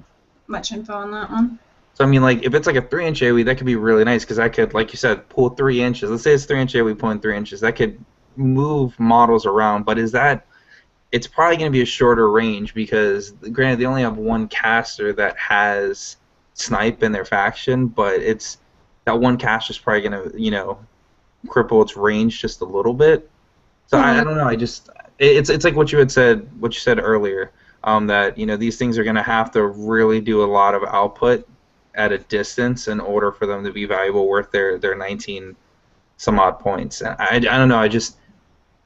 much info on that one. So, I mean, like, if it's like a 3-inch AoE, that could be really nice because I could, like you said, pull 3 inches. Let's say it's 3-inch AoE pulling 3 inches. That could move models around, but it's probably going to be a shorter range because, granted, they only have one caster that has snipe in their faction, but that one caster is probably going to, cripple its range just a little bit. So I don't know. It's like what you said earlier. That these things are going to have to really do a lot of output at a distance in order for them to be valuable, worth their 19 some odd points. And I don't know.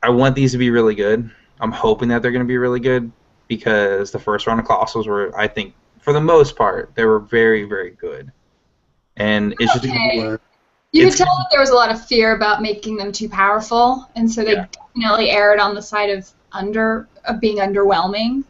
I want these to be really good. I'm hoping that they're going to be really good because the first round of Colossals were, I think, for the most part, they were very, very good. And it's just you could tell that there was a lot of fear about making them too powerful, and so they definitely erred on the side of being underwhelming.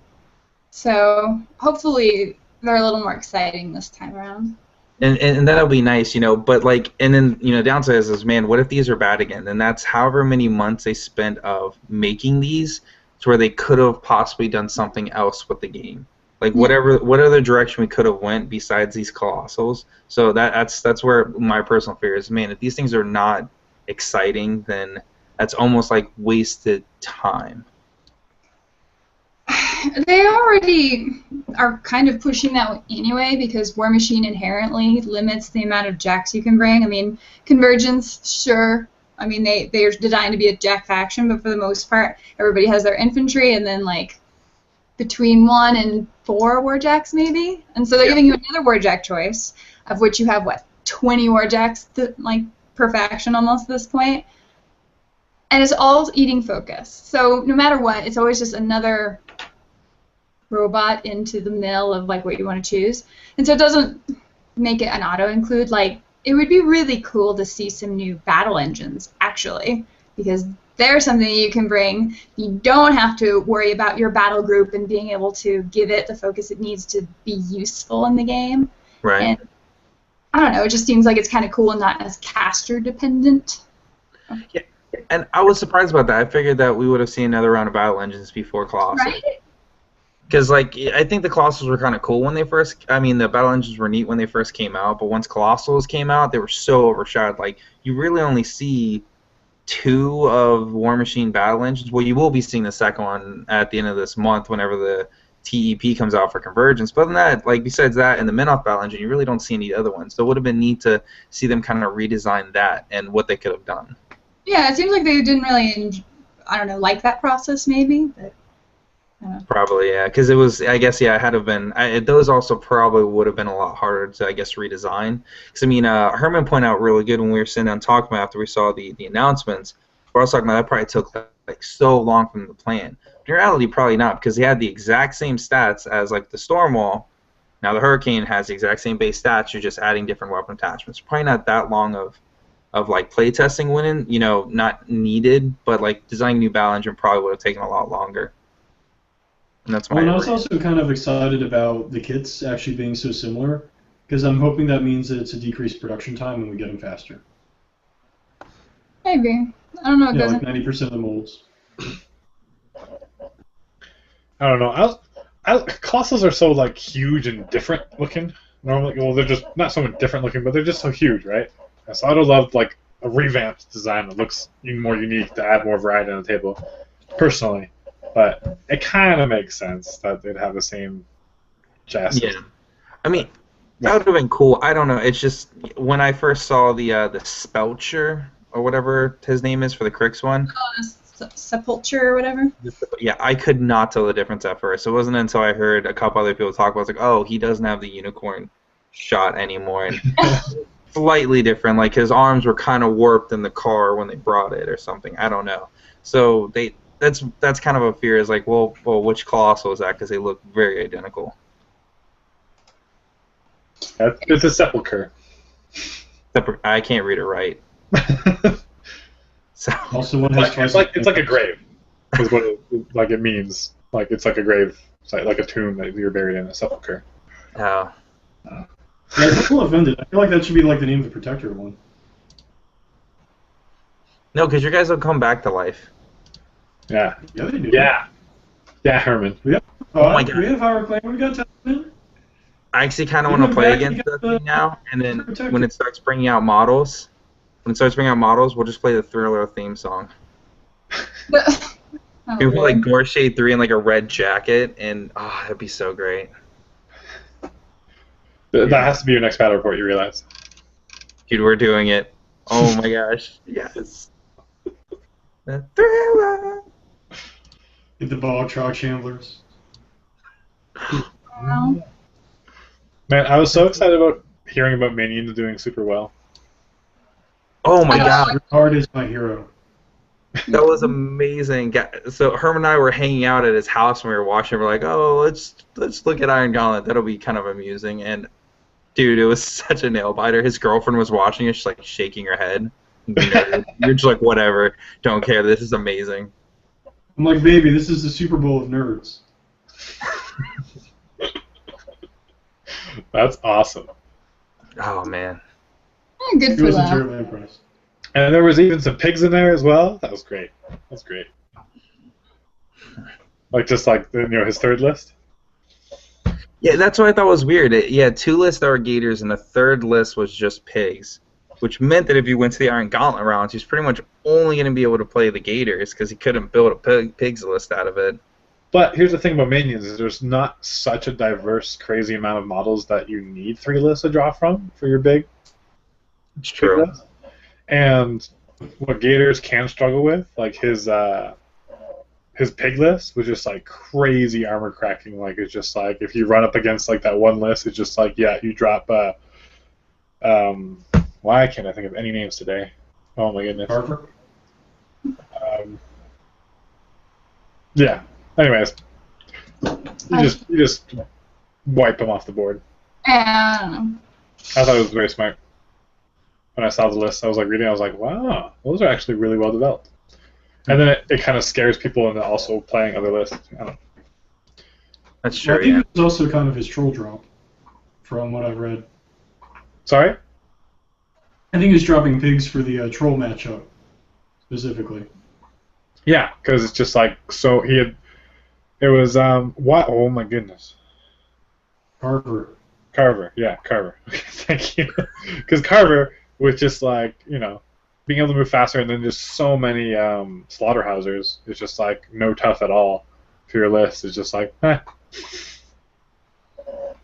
So hopefully they're a little more exciting this time around. And that'll be nice, but and then, downside is, man, what if these are bad again? Then that's however many months they spent of making these to where they could have possibly done something else with the game. Like, what other direction we could have went besides these Colossals. So that's where my personal fear is, man, if these things are not exciting, then that's almost like wasted time. They already are kind of pushing that anyway because War Machine inherently limits the amount of jacks you can bring. I mean, Convergence, sure. I mean, they're designed to be a jack faction, but for the most part, everybody has their infantry and then, like, between 1 and 4 warjacks maybe. And so they're giving you another warjack choice, of which you have, 20 warjacks per faction almost at this point. And it's all eating focus. So no matter what, it's always just another robot into the mill of what you want to choose. And so it doesn't make it an auto-include. It would be really cool to see some new battle engines, actually, because they're something you can bring. You don't have to worry about your battle group and being able to give it the focus it needs to be useful in the game. Right. And I don't know, it just seems like it's kind of cool and not as caster dependent. Yeah. And I was surprised about that. I figured that we would have seen another round of battle engines before Colossals. Right? Because, I think the Colossals were kind of cool when they first... I mean, the battle engines were neat when they first came out, but once Colossals came out, they were so overshadowed. You really only see 2 of War Machine battle engines. Well, you will be seeing the second one at the end of this month whenever the TEP comes out for Convergence. But other than that, like besides that and the Minoth Battle Engine, you really don't see any other ones. So it would have been neat to see them kind of redesign that and what they could have done. Yeah, it seems like they didn't really, I don't know, like that process maybe. But, I don't know. Probably, yeah, because it was, I guess, yeah, it had to have been, those also probably would have been a lot harder to, I guess, redesign. Because, I mean, Herman pointed out really good when we were sitting down talking about after we saw the announcements, we're also talking about that probably took, like, so long from the plan. In reality, probably not, because they had the exact same stats as, like, the Stormwall. Now, the Hurricane has the exact same base stats, you're just adding different weapon attachments. Probably not that long of like playtesting winning, you know, not needed, but like designing new battle engine probably would have taken a lot longer. And that's my. Well, and I was also kind of excited about the kits actually being so similar, because I'm hoping that means that it's a decreased production time and we get them faster. Maybe. I don't know. It Yeah, doesn't. like 90% of the molds. I don't know. Colossals are so like huge and different looking. Normally, well, they're just not so much different looking, but they're just so huge, right? So I'd have loved like a revamped design that looks even more unique to add more variety on the table, personally. But it kind of makes sense that they'd have the same chassis. Yeah, I mean, that would have been cool. I don't know. It's just when I first saw the Spelcher or whatever his name is for the Crix one. Sepulture or whatever. Yeah, I could not tell the difference at first. It wasn't until I heard a couple other people talk about it, it's like, oh, he doesn't have the unicorn shot anymore. And slightly different. Like his arms were kind of warped in the car when they brought it or something. I don't know. So that's kind of a fear. Is like, well, which Colossal is that? Because they look very identical. It's a sepulcher. I can't read it right. So Also, one has it's like a grave. Is what it means. Like it's like a grave, like a tomb that you're buried in, a sepulcher. Oh. Yeah, I'm a little offended. I feel like that should be like the name of the Protector one. No, because your guys will come back to life. Yeah. Yeah, they do. Yeah, Herman. Oh my God. We have our claim. We got time. I actually kind of want to play against that thing now, and then when it starts bringing out models, we'll just play the Thriller theme song. Oh, People like Gorshade 3 in like a red jacket, and that'd be so great. That has to be your next battle report, you realize. Dude, we're doing it. Oh my gosh. Yes. The Thriller. Get the Bog Trog Shamblers. Wow. Man, I was so excited about hearing about Minions doing super well. Oh my god. Hard is my hero. That was amazing. So Herman and I were hanging out at his house when we were watching. We're like, oh, let's look at Iron Gauntlet. That'll be kind of amusing. And dude, it was such a nail biter. His girlfriend was watching it, just like shaking her head. You're just like, whatever, don't care. This is amazing. I'm like, baby, this is the Super Bowl of nerds. That's awesome. Oh man. Good He for wasn't that. terribly impressed. And there was even some pigs in there as well. That was great. That's great. Like just like his third list. Yeah, that's what I thought was weird. Yeah, 2 lists are gators, and the 3rd list was just pigs, which meant that if you went to the Iron Gauntlet rounds, he's pretty much only going to be able to play the gators because he couldn't build a pigs list out of it. But here's the thing about Minions is there's not such a diverse, crazy amount of models that you need 3 lists to draw from for your big. It's true. List. And what Gators can struggle with, like his pig list was just like crazy armor cracking. Like it's just like if you run up against like that one list, it's just like you drop. Why can't I think of any names today? Oh my goodness. Harper? Yeah. Anyways, you just wipe them off the board. I don't know. I thought it was very smart. When I saw the list, I was like reading. I was like, wow, those are actually really well developed. And then it kind of scares people into also playing other lists. I don't know. That's true. I think Yeah. it was also kind of his troll drop, from what I've read. Sorry? I think he was dropping pigs for the troll matchup, specifically. Yeah, because it's just like so he had. It was what? Oh my goodness. Carver. Yeah, Carver. Thank you. Because Carver was just like being able to move faster, and then just so many slaughterhousers. It's just like no tough at all for your list. It's just like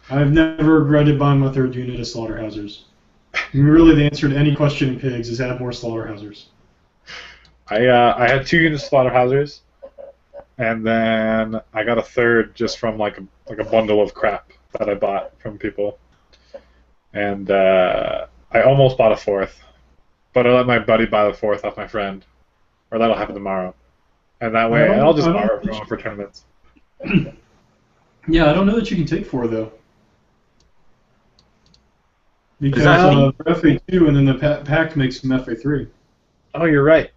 I've never regretted buying my third unit of slaughterhouses. Really, the answer to any question in pigs is add more slaughterhouses. I had 2 units of slaughterhouses, and then I got a third just from like a bundle of crap that I bought from people, and I almost bought a fourth, but I let my buddy buy the fourth off my friend, or that'll happen tomorrow, and that way I'll just borrow it from him for tournaments. Yeah, I don't know that you can take 4 though. Because for FA2 and then the pact makes them FA3. Oh, you're right.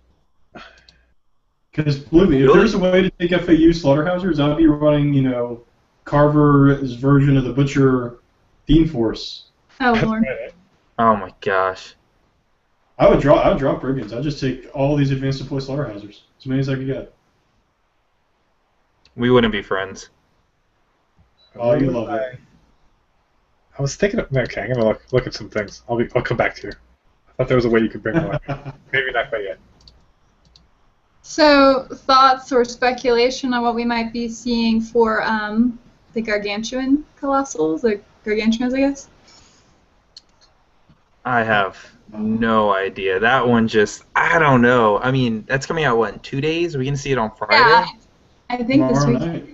Because believe me, if there's a way to take FAU slaughterhouses, I'd be running, Carver's version of the Butcher Theme Force. Oh, Lord. Oh my gosh. I would drop brigands. I'd just take all these advanced deploy slaughterhouses, as many as I could get. We wouldn't be friends. Oh, you love it. I was thinking of, okay, I'm gonna look at some things. I'll come back to you. I thought there was a way you could bring more. Maybe not quite yet. So, thoughts or speculation on what we might be seeing for the gargantuan colossals, the gargantuans, I guess? I have no idea. That one just, I don't know. I mean, that's coming out, what, in 2 days? Are we going to see it on Friday? Yeah, I think this week. Night.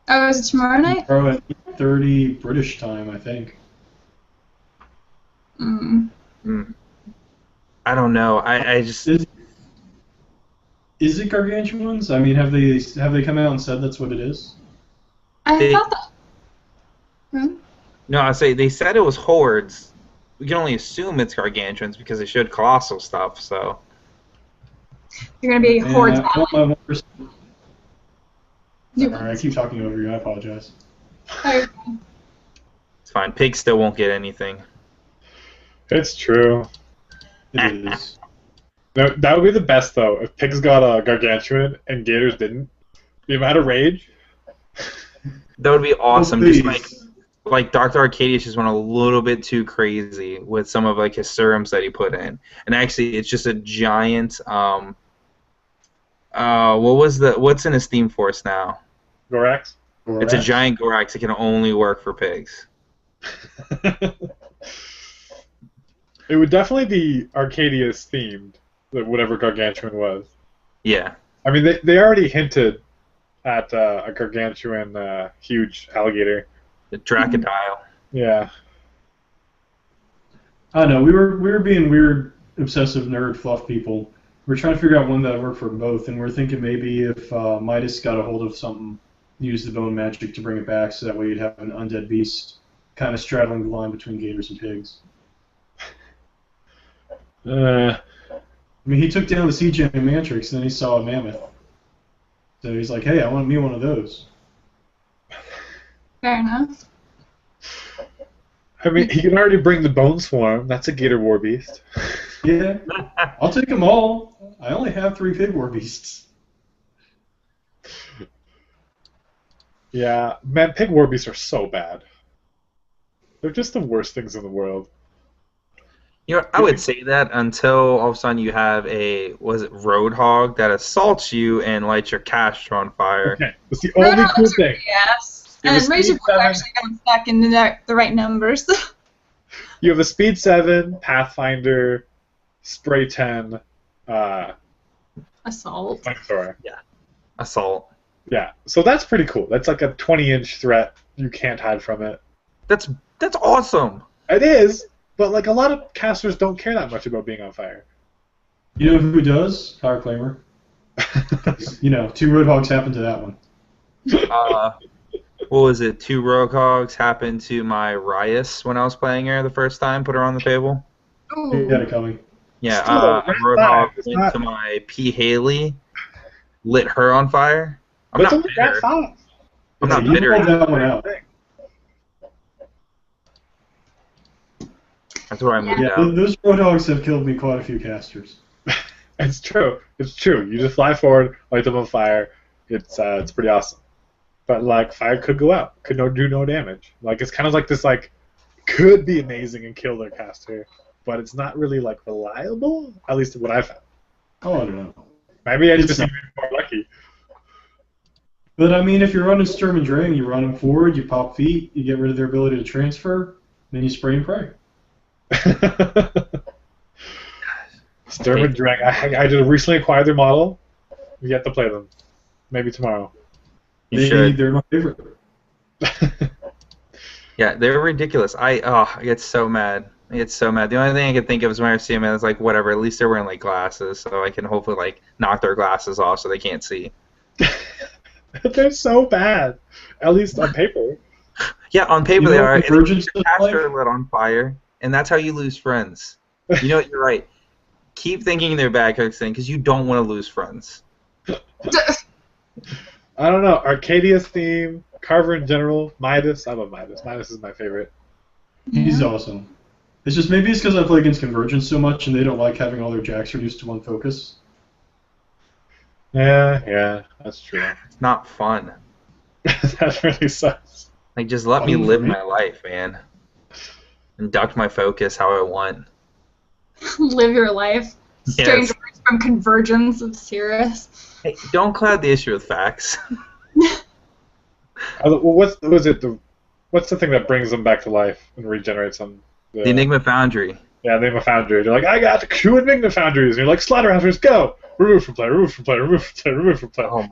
Oh, is it tomorrow night? Tomorrow at 8:30 British time, I think. I don't know. I just... Is it gargantuans? I mean, have they come out and said that's what it is? I thought that... No, I say they said it was hordes. We can only assume it's gargantuans because they showed colossal stuff, so... You're going to be hordes I battling. Sorry, I keep talking over you. I apologize. Okay. It's fine. Pigs still won't get anything. It's true. It is. No, that would be the best though. If pigs got a gargantuan and gators didn't, the amount of rage. That would be awesome. Oh, Just like Dr. Arcadius just went a little bit too crazy with some of like his serums that he put in, and actually it's just a giant. What's in his Steam Force now? Gorax? It's a giant Gorax. It can only work for pigs. It would definitely be Arcadius themed, whatever gargantuan was. Yeah. I mean, they already hinted at a gargantuan, huge alligator. The Dracodile. Yeah. I know we were being weird, obsessive nerd fluff people. We're trying to figure out one that would work for both, and we're thinking maybe if Midas got a hold of something, use the bone magic to bring it back, so that way you'd have an undead beast kind of straddling the line between gators and pigs. I mean, he took down the Sea Gem Mantrix, and then he saw a mammoth. So he's like, hey, I want me one of those. Fair enough. I mean, he can already bring the Bone Swarm. That's a gator war beast. Yeah, I'll take them all. I only have 3 pig war beasts. Yeah, man, pig war beasts are so bad. They're just the worst things in the world. You know, I would say that until all of a sudden you have a, Roadhog that assaults you and lights your caster on fire. Okay, that's the only cool thing. Yes. You have And a Razor speed Blade 7. actually got stuck in the right numbers. You have a Speed 7, Pathfinder, Spray 10, Assault. Flamethrower. Assault. Yeah, so that's pretty cool. That's like a 20-inch threat. You can't hide from it. That's awesome. It is, but like a lot of casters don't care that much about being on fire. You know who does? Power Claimer. 2 Roadhogs happened to that one. What was it? 2 Roadhogs happened to my Rias when I was playing her the first time. Put her on the table. You got it coming. Yeah, Still, a Roadhog it's went not- to my P. Haley, lit her on fire. I'm But not it's only bitter. that fast. I'm not You bitter. pulled that one out. That's where I moved Yeah, out. those Roadhogs have killed me quite a few casters. It's true. It's true. You just fly forward, light them on fire. It's pretty awesome. But like fire could go out, could do no damage. Like it's kind of like this could be amazing and kill their caster, but it's not really like reliable. At least what I found. Oh, I don't know. Maybe I It's just not. need to be more lucky. But I mean, if you're running Sturm and Drang, you run them forward, you pop feet, you get rid of their ability to transfer, then you spray and pray. Sturm and Drang. I just recently acquired their model. We yet to play them. Maybe tomorrow. They're my favorite. Yeah, they're ridiculous. I get so mad. I get so mad. The only thing I can think of is when I see them, it's like, whatever, at least they're wearing, like, glasses, so I can hopefully, like, knock their glasses off so they can't see. They're so bad. At least on paper. Yeah, on paper they are. Convergence And they're lit on fire, and that's how you lose friends. You know what? You're right. Keep thinking they're bad because you don't want to lose friends. I don't know. Arcadia's theme, Carver in general, Midas. I love Midas. Midas is my favorite. He's awesome. It's just maybe it's because I play against Convergence so much and they don't like having all their jacks reduced to one focus. Yeah, that's true. It's not fun. That really sucks. Like, just let me live my life, man. Induct my focus how I want. Live your life. Strange words from Convergence of Cirrus. Hey, don't cloud the issue with facts. What's the thing that brings them back to life and regenerates them? The Enigma Foundry. Yeah, the Enigma Foundry. They're like, I got the 2 Enigma Foundries. And you're like, Slaughterhousers, go! Remove from play, remove from play, remove from play, remove from play. Oh.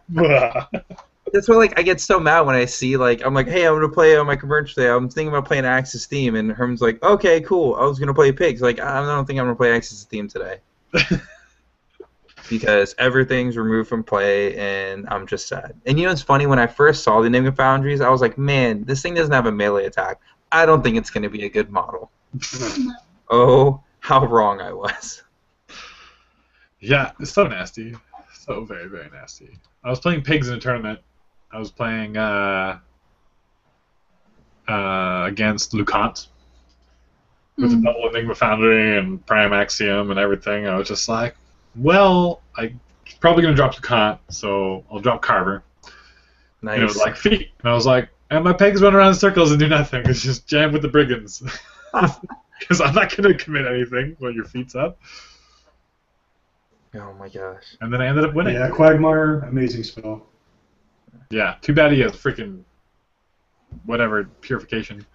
That's why, like, I get so mad when I see, like, I'm like, hey, I'm going to play on my Convergence today. I'm thinking about playing Axis Theme. And Herman's like, okay, cool. I was going to play Pigs. Like, I don't think I'm going to play Axis Theme today. Because everything's removed from play, and I'm just sad. And you know what's funny? When I first saw the Enigma Foundries, I was like, man, this thing doesn't have a melee attack. I don't think it's going to be a good model. Oh, how wrong I was. Yeah, it's so nasty. So very, very nasty. I was playing Pigs in a tournament. I was playing against Lucant with a double Enigma Foundry and Prime Axiom and everything. I was just like, well, I'm probably going to drop Lucant, so I'll drop Carver. Nice. And it was like feet. And I was like, and my Pigs run around in circles and do nothing. It's just jam with the Brigands. Because I'm not going to commit anything when your feet's up. Oh my gosh. And then I ended up winning. Yeah, Quagmire, amazing spell. Yeah, too bad he has freaking whatever purification.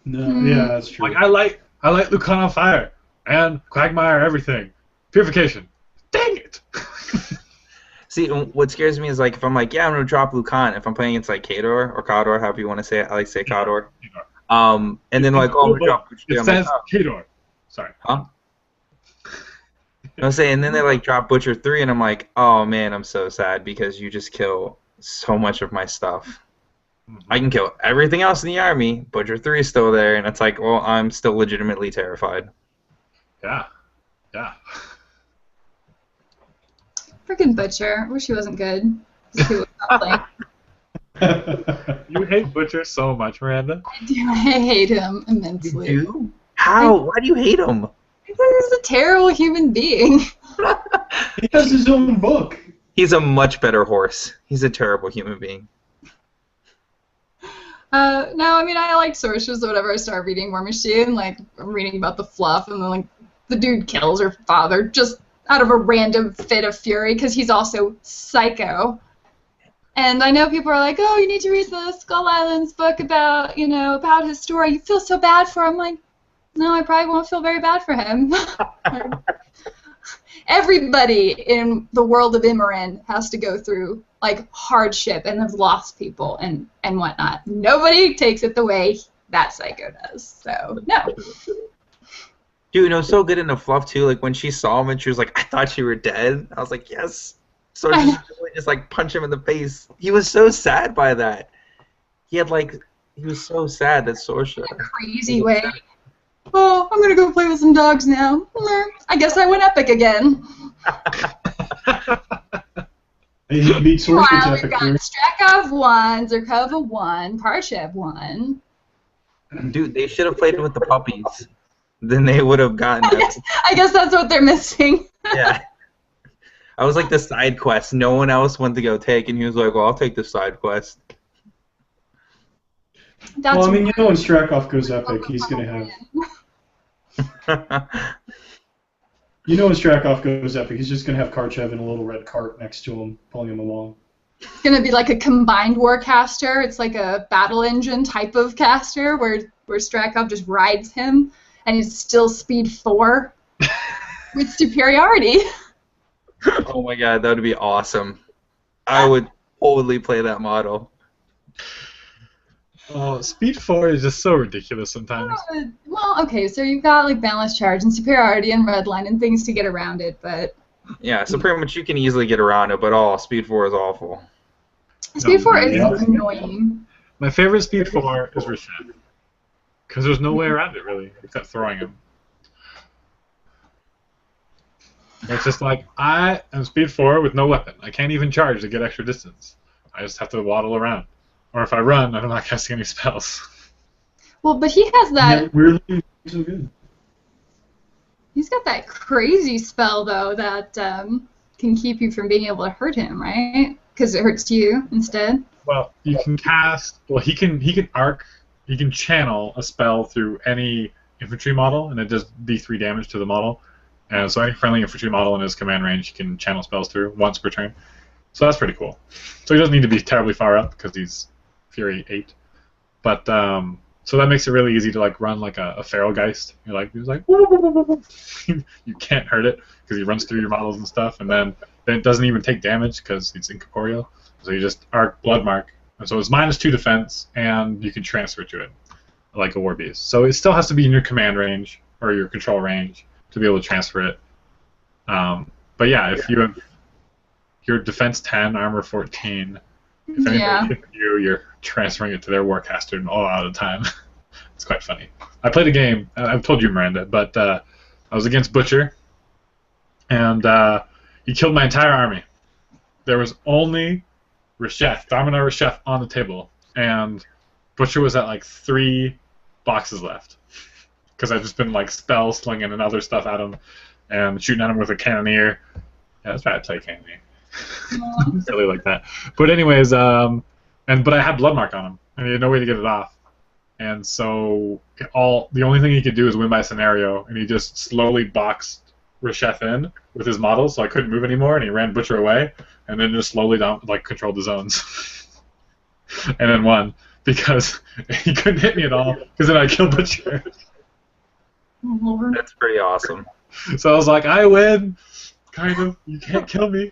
No, yeah, that's true. Like I like Lucon on fire and Quagmire everything. Purification. Dang it! See, what scares me is, like, if I'm like, yeah, I'm going to drop Lucant, if I'm playing against, like, Kador, or Kador, however you want to say it. I like to say Kador. And then, like, oh, I'm going to drop Butcher 3. It says Kador. Sorry. Huh? I'm saying, and then they, like, drop Butcher 3, and I'm like, oh, man, I'm so sad because you just kill so much of my stuff. I can kill everything else in the army. Butcher 3 is still there, and it's like, well, I'm still legitimately terrified. Yeah. Yeah. Freaking Butcher. Wish he wasn't good. He would not play. You hate Butcher so much, Miranda. I do. I hate him immensely. You do? How? Why do you hate him? Because he's a terrible human being. He has his own book. He's a much better horse. He's a terrible human being. No, I mean, I like sources whenever I start reading War Machine. Like, I'm reading about the fluff, and then, like, the dude kills her father just out of a random fit of fury because he's also psycho. And I know people are like, oh, you need to read the Skull Islands book about, you know, about his story. You feel so bad for him. Like, no, I probably won't feel very bad for him. Everybody in the world of Immoran has to go through, like, hardship and have lost people and whatnot. Nobody takes it the way that psycho does. So, no. Dude, it was so good in the fluff, too. Like, when she saw him and she was like, I thought you were dead. I was like, yes. So just like, punch him in the face. He was so sad by that. He was so sad that Sorsha. Crazy way. Oh, I'm gonna go play with some dogs now. I guess I went epic again. He beat Sorsha's Meanwhile, epic we've got career. Strakov 1, Zerkova 1, Parshev 1. Dude, they should have played with the puppies. Then they would have gotten that. I guess that's what they're missing. Yeah. I was like the side quest. No one else went to go take, and he was like, well, I'll take the side quest. That's Well, I mean, you know when Strakov goes epic, he's going to have... You know when Strakov goes epic, he's just going to have Karchev in a little red cart next to him, pulling him along. It's gonna be like a combined Warcaster. It's like a battle engine type of caster where Strakov just rides him, and he's still speed 4 with superiority. Oh my god, that would be awesome. I would totally play that model. Oh, speed 4 is just so ridiculous sometimes. Well, okay, so you've got like balance charge and superiority and redline and things to get around it, but Yeah, so pretty much you can easily get around it, but speed 4 is awful. speed 4 is Yeah. annoying. My favorite speed 4 is Rashid. Because there's no way around it, really, except throwing him. It's just like, I am speed 4 with no weapon. I can't even charge to get extra distance. I just have to waddle around. Or if I run, I'm not casting any spells. Well, but he has that. Yeah, weirdly so good. He's got that crazy spell though that can keep you from being able to hurt him, right? Because it hurts you instead. Well, you can cast. Well, he can arc. He can channel a spell through any infantry model, and it does D3 damage to the model. And so any friendly infantry model in his command range, he can channel spells through once per turn. So that's pretty cool. So he doesn't need to be terribly far up because he's Fury 8. But so that makes it really easy to like run like a Feral Geist. He's like woo, woo, woo, woo, woo. You can't hurt it because he runs through your models and stuff, and then it doesn't even take damage because it's incorporeal. So you just arc Blood Mark, and so it's -2 defense, and you can transfer to it like a War Beast. So it still has to be in your command range or your control range to be able to transfer it. But yeah, if you have your defense 10, armor 14, if anybody hits you, you're transferring it to their Warcaster all out of time. It's quite funny. I played a game, I've told you, Miranda, but I was against Butcher, and he killed my entire army. There was only Reshef, Dominar Reshef on the table, and Butcher was at like 3 boxes left. Because I've just been like spell slinging and other stuff at him, and shooting at him with a cannoneer. Yeah, that's bad play cannoneer. Really like that. But anyways, but I had blood mark on him, and he had no way to get it off. And so the only thing he could do is win by scenario, and he just slowly boxed Reshef in with his models, so I couldn't move anymore, and he ran Butcher away, and then just slowly controlled the zones, and then won because he couldn't hit me at all because then I killed Butcher. Lord. That's pretty awesome. So I was like, I win. Kind of. You can't kill me.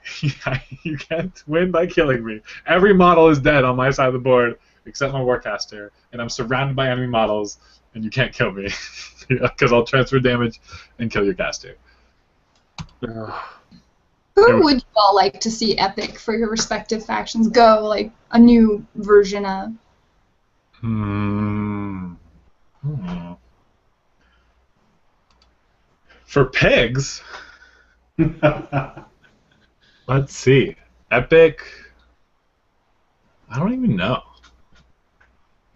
You can't win by killing me. Every model is dead on my side of the board except my Warcaster, and I'm surrounded by enemy models, and you can't kill me because I'll transfer damage and kill your caster. Who would you all like to see epic for your respective factions go, like a new version of? For pigs, let's see. Epic. I don't even know.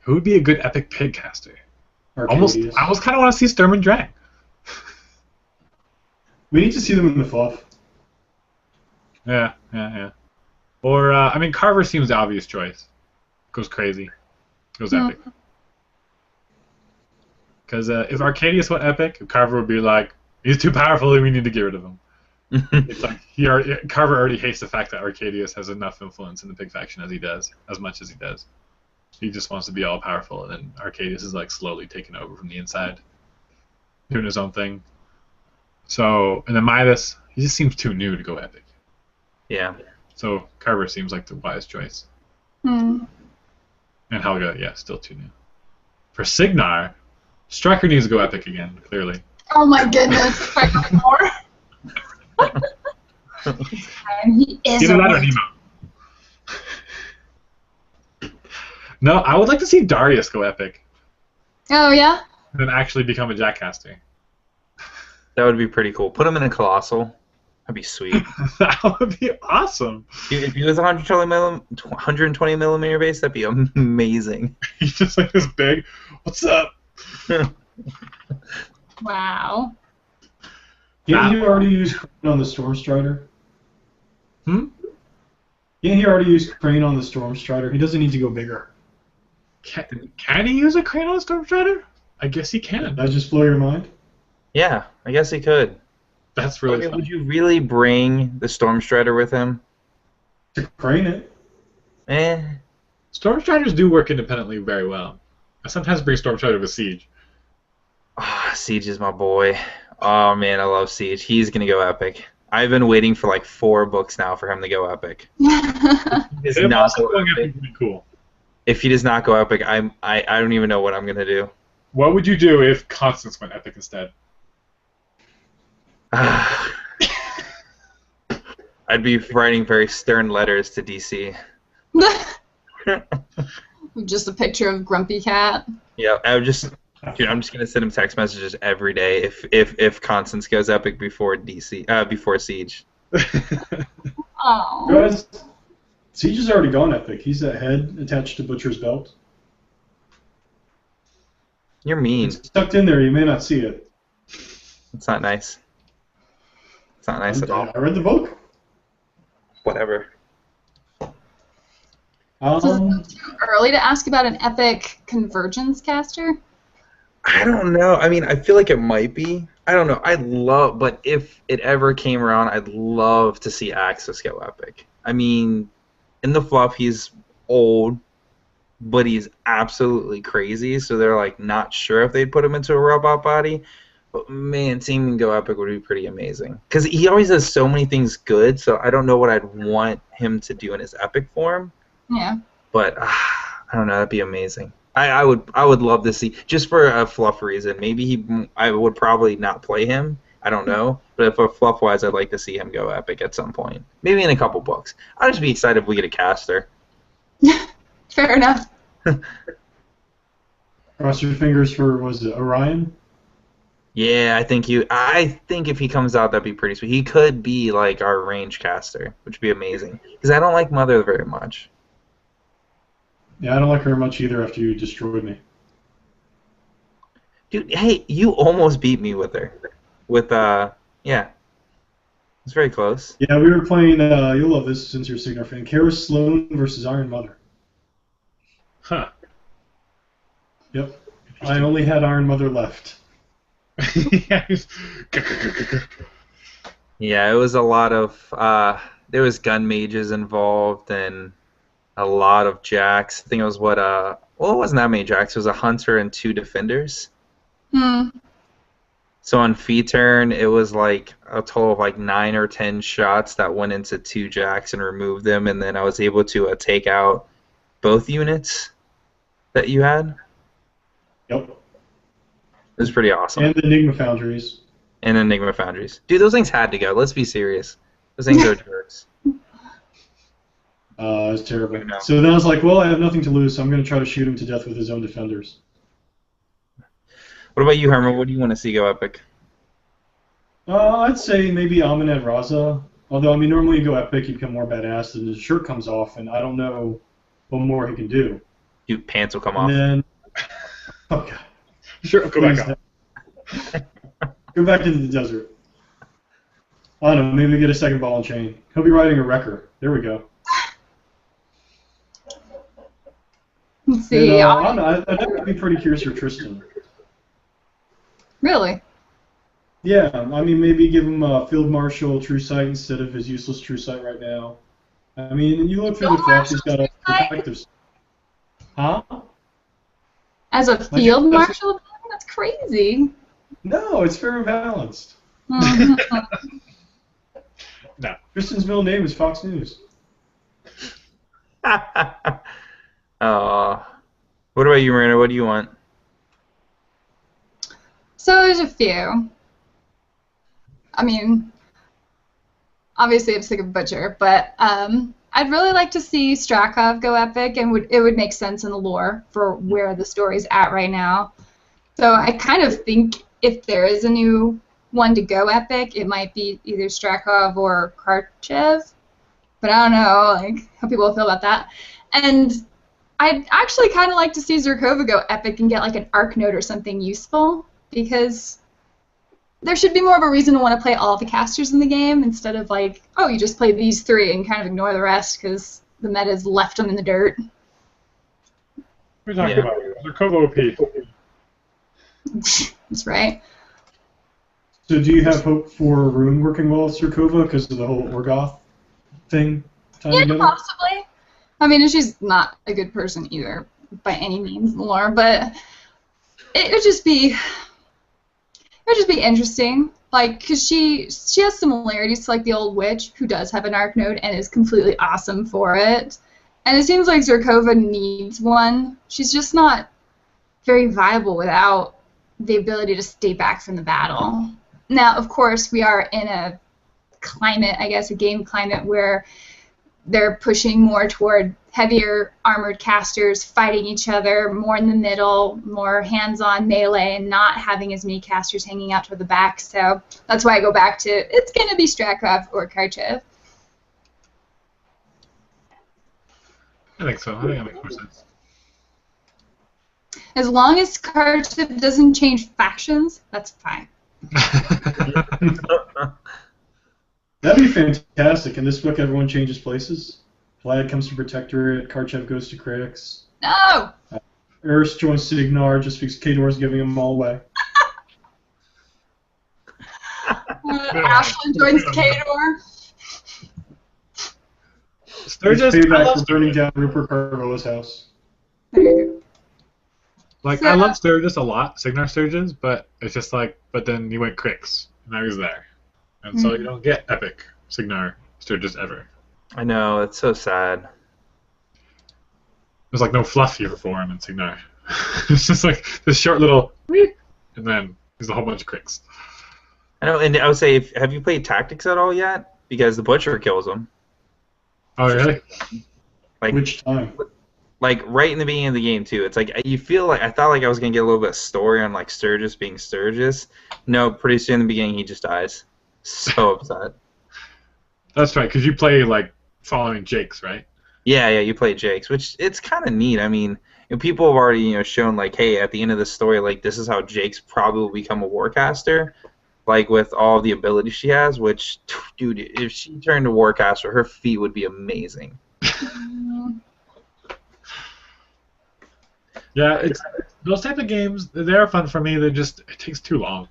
Who would be a good epic pig caster? I almost kind of want to see Sturm and Drang. We need to see them in the fluff. Yeah. Or, I mean, Carver seems the obvious choice. Goes crazy. Goes epic. Because if Arcadius went epic, Carver would be like, he's too powerful, we need to get rid of him. It's like Carver already hates the fact that Arcadius has enough influence in the pig faction as much as he does. He just wants to be all powerful, and then Arcadius is like slowly taking over from the inside, doing his own thing. So, and then Midas, he just seems too new to go epic. Yeah. So Carver seems like the wise choice. Hmm. And Helga, yeah, still too new. For Signar, Striker needs to go epic again, clearly. Oh my goodness! More. And he is Either that or Nemo. No, I would like to see Darius go epic. Oh yeah. And then actually become a Jackcaster. That would be pretty cool. Put him in a Colossal. That'd be sweet. That would be awesome. If he was 120 millimeter base, that'd be amazing. He's just like this big. What's up? Wow. Didn't he already use Crane on the Storm Strider? Hmm? Didn't he already use Crane on the Storm Strider? He doesn't need to go bigger. Can he use a crane on a Storm Strider? I guess he can. Did that just blow your mind? Yeah, I guess he could. That's really fun. Would you really bring the Storm Strider with him? To crane it. Stormstriders do work independently very well. I sometimes bring Stormstrider with Siege. Siege is my boy. Oh man, I love Siege. He's gonna go epic. I've been waiting for like 4 books now for him to go epic. If he does not go epic, cool. if he does not go epic, I don't even know what I'm gonna do. What would you do if Constance went epic instead? I'd be writing very stern letters to DC. Just a picture of Grumpy Cat. Yeah, I'm just gonna send him text messages every day if Constance goes epic before before Siege. Oh. Guys, Siege has already gone epic. He's that head attached to Butcher's belt. You're mean. It's tucked in there. You may not see it. It's not nice. It's not nice at all. I read the book. Whatever. So is it too early to ask about an epic convergence caster? I don't know. I mean, I feel like it might be. I don't know. But if it ever came around, I'd love to see Axis go epic. I mean, in the fluff, he's old, but he's absolutely crazy, so they're like not sure if they'd put him into a robot body. But man, seeing him go epic would be pretty amazing. Because he always does so many things good, so I don't know what I'd want him to do in his epic form. Yeah. But I don't know, that'd be amazing. I would love to see, just for a fluff reason. Maybe I would probably not play him. I don't know. But if fluff wise, I'd like to see him go epic at some point. Maybe in a couple books. I'd just be excited if we get a caster. Fair enough. Cross your fingers for, was it Orion? Yeah, I think if he comes out, that'd be pretty sweet. He could be like our range caster, which would be amazing. Because I don't like Mother very much. Yeah, I don't like her much either after you destroyed me. Dude, hey, you almost beat me with her. Yeah. It's very close. Yeah, we were playing, you'll love this since you're a Signar fan, Karis Sloan versus Iron Mother. Huh. Yep. I only had Iron Mother left. Yeah, it was a lot of, there was gun mages involved and a lot of jacks. I think it was well, it wasn't that many jacks. It was a hunter and 2 defenders. So on fee turn, it was like a total of like 9 or 10 shots that went into 2 jacks and removed them, and then I was able to take out both units that you had. Yep. It was pretty awesome. And the Enigma Foundries. And Enigma Foundries. Dude, those things had to go. Let's be serious. Those things are jerks. It was terrible. No. So then I was like, well, I have nothing to lose, so I'm going to try to shoot him to death with his own defenders. What about you, Herman? What do you want to see go epic? I'd say maybe Amin Raza. Although, I mean, normally you go epic, you become more badass, and his shirt comes off, and I don't know what more he can do. Dude, pants will come And off. then, oh god. Sure, go back up. Go back into the desert. I don't know, maybe we get a second ball and chain. He'll be riding a wrecker. There we go. Let's see. And, I'd definitely be pretty curious for Tristan. Really? Yeah, I mean, maybe give him a Field Marshal True Sight instead of his useless True Sight right now. I mean, you look through the flash, he's got a protective... Huh? As a field marshal? That's crazy. No, it's fair and balanced. No. Tristan's middle name is Fox News. What about you, Marina? What do you want? So there's a few. I mean, obviously I'm sick of Butcher, but I'd really like to see Strakov go epic, and it would make sense in the lore for where the story's at right now. So I kind of think if there is a new one to go epic, it might be either Strakov or Kharchev. But I don't know, like, how people feel about that. And I'd actually kind of like to see Zerkova go epic and get like an arc note or something useful, because there should be more of a reason to want to play all the casters in the game instead of like, oh, you just play these 3 and kind of ignore the rest because the meta's left them in the dirt. We're talking about Zerkova OP. That's right. So do you have hope for Rune working well with Zerkova because of the whole Orgoth thing? Yeah, possibly. I mean, she's not a good person either, by any means in the lore, but it would just be interesting, like, because she has similarities to, like, the old witch, who does have an arc node and is completely awesome for it. And it seems like Zerkova needs one. She's just not very viable without the ability to stay back from the battle. Now, of course, we are in a climate, I guess, a game climate where they're pushing more toward heavier armored casters fighting each other, more in the middle, more hands-on melee, and not having as many casters hanging out toward the back. So that's why I go back to, it's going to be Strakov or Karchev. I think so. I think that makes more sense. As long as Karchev doesn't change factions, that's fine. That'd be fantastic. In this book, everyone changes places. Vlad comes to Protectorate, Karchev goes to Critics. No! Urs joins Signar just because Kador's giving them all away. Ashlyn joins Kador. Sturgis, It's I payback love for burning down Rupert Carvola's house. There you Like, So- I love Sturgis a lot, Signar Sturgis, but it's just like, but then he went Crix, and now he's there. And so you don't get epic Signar Sturgis ever. I know, it's so sad. There's like no fluff here for him in Signar. It's just like this short little, and then there's a whole bunch of Crix. I know, and I would say, have you played Tactics at all yet? Because the Butcher kills him. Oh, really? Like, Which time? like right in the beginning of the game too. It's like you feel like I thought like I was gonna get a little bit of story on like Sturgis being Sturgis. No, pretty soon in the beginning he just dies. So upset. That's right, because you play, like, following Jake's, right? Yeah, you play Jake's, which it's kind of neat. I mean, people have already shown like, hey, at the end of the story, like this is how Jake's probably will become a warcaster, like with all the abilities she has. Which, dude, if she turned to warcaster, her feat would be amazing. Yeah, it's those type of games. They are fun for me. It takes too long.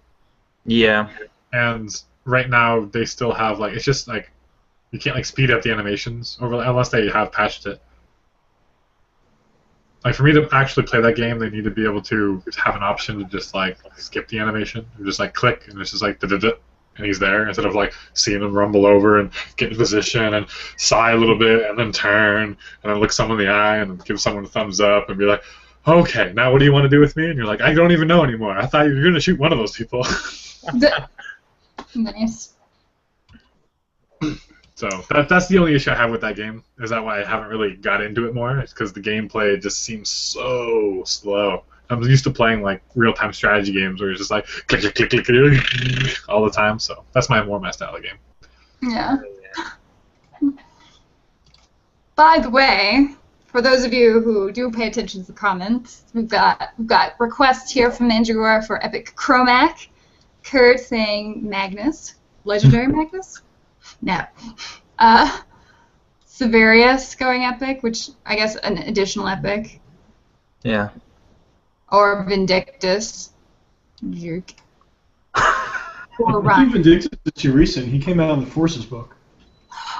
Yeah. And right now they still have like it's just like you can't like speed up the animations unless they have patched it. Like for me to actually play that game, they need to be able to have an option to just like skip the animation or just like click and it's just like da-da-da, and he's there instead of like seeing him rumble over and get in position and sigh a little bit and then turn and then look someone in the eye and give someone a thumbs up and be like, okay, now what do you want to do with me? And you're like, I don't even know anymore. I thought you were gonna shoot one of those people. Nice. So that's the only issue I have with that game. Is that why I haven't really got into it more? It's because the gameplay just seems so slow. I'm used to playing like real-time strategy games where it's just like click, click, click, click, click all the time. So that's more my style of game. Yeah. By the way, for those of you who do pay attention to the comments, we've got requests here from Mandragora for Epic Chromac. Kurt saying Magnus. Legendary Magnus? No. Severius going epic, which I guess an additional epic. Yeah. Or Vindictus. Jerk. Or I think Ryan. Vindictus is too recent. He came out in the Forces book.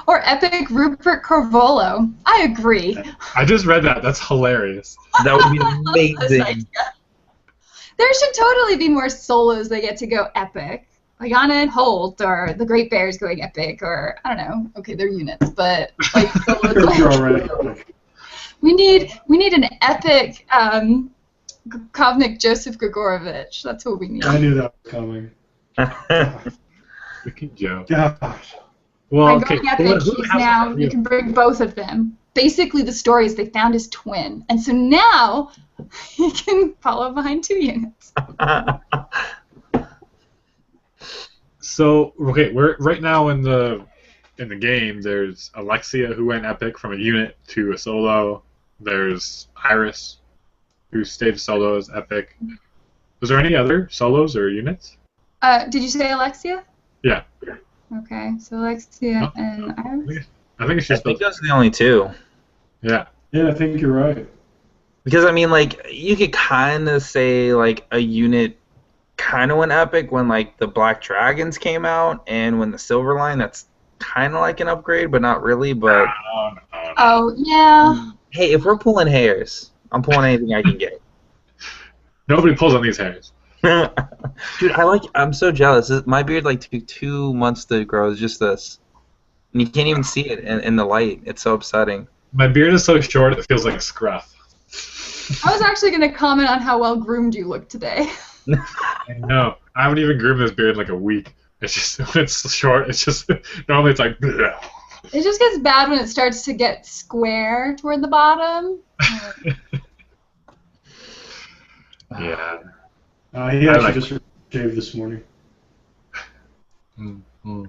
Or epic Rupert Corvolo. I agree. I just read that. That's hilarious. That would be This amazing. idea. There should totally be more solos that get to go epic. Like Anna and Holt, or the Great Bears going epic, or I don't know. Okay, they're units, but like solos. You're already. We need an epic Kovnik Joseph Grigorovich. That's what we need. I knew that was coming. Freaking Joe. Gosh. Well, By okay. going epic, he's now you can bring both of them. Basically, the story is they found his twin, and so now he can follow behind 2 units. So okay, we're right now in the game. There's Alexia who went epic from a unit to a solo. There's Iris who stayed solo as epic. Was there any other solos or units? Did you say Alexia? Yeah. Okay, so Alexia Oh. and Iris. I think it's I just think those are the only two. yeah. Yeah, I think you're right. Because I mean, like, you could kind of say like a unit kind of went epic when like the Black Dragons came out, and when the Silver Line, that's kind of like an upgrade, but not really. But Oh, yeah. Hey, if we're pulling hairs, I'm pulling anything I can get. Nobody pulls on these hairs. Dude, I'm so jealous. My beard like took 2 months to grow. It's just this. And you can't even see it in the light. It's so upsetting. My beard is so short it feels like a scruff. I was actually going to comment on how well groomed you look today. I know. I haven't even groomed this beard in like a week. It's just when it's short. It's just normally it's like. Bleh. It just gets bad when it starts to get square toward the bottom. Yeah. He actually just shaved this morning. Mm-hmm.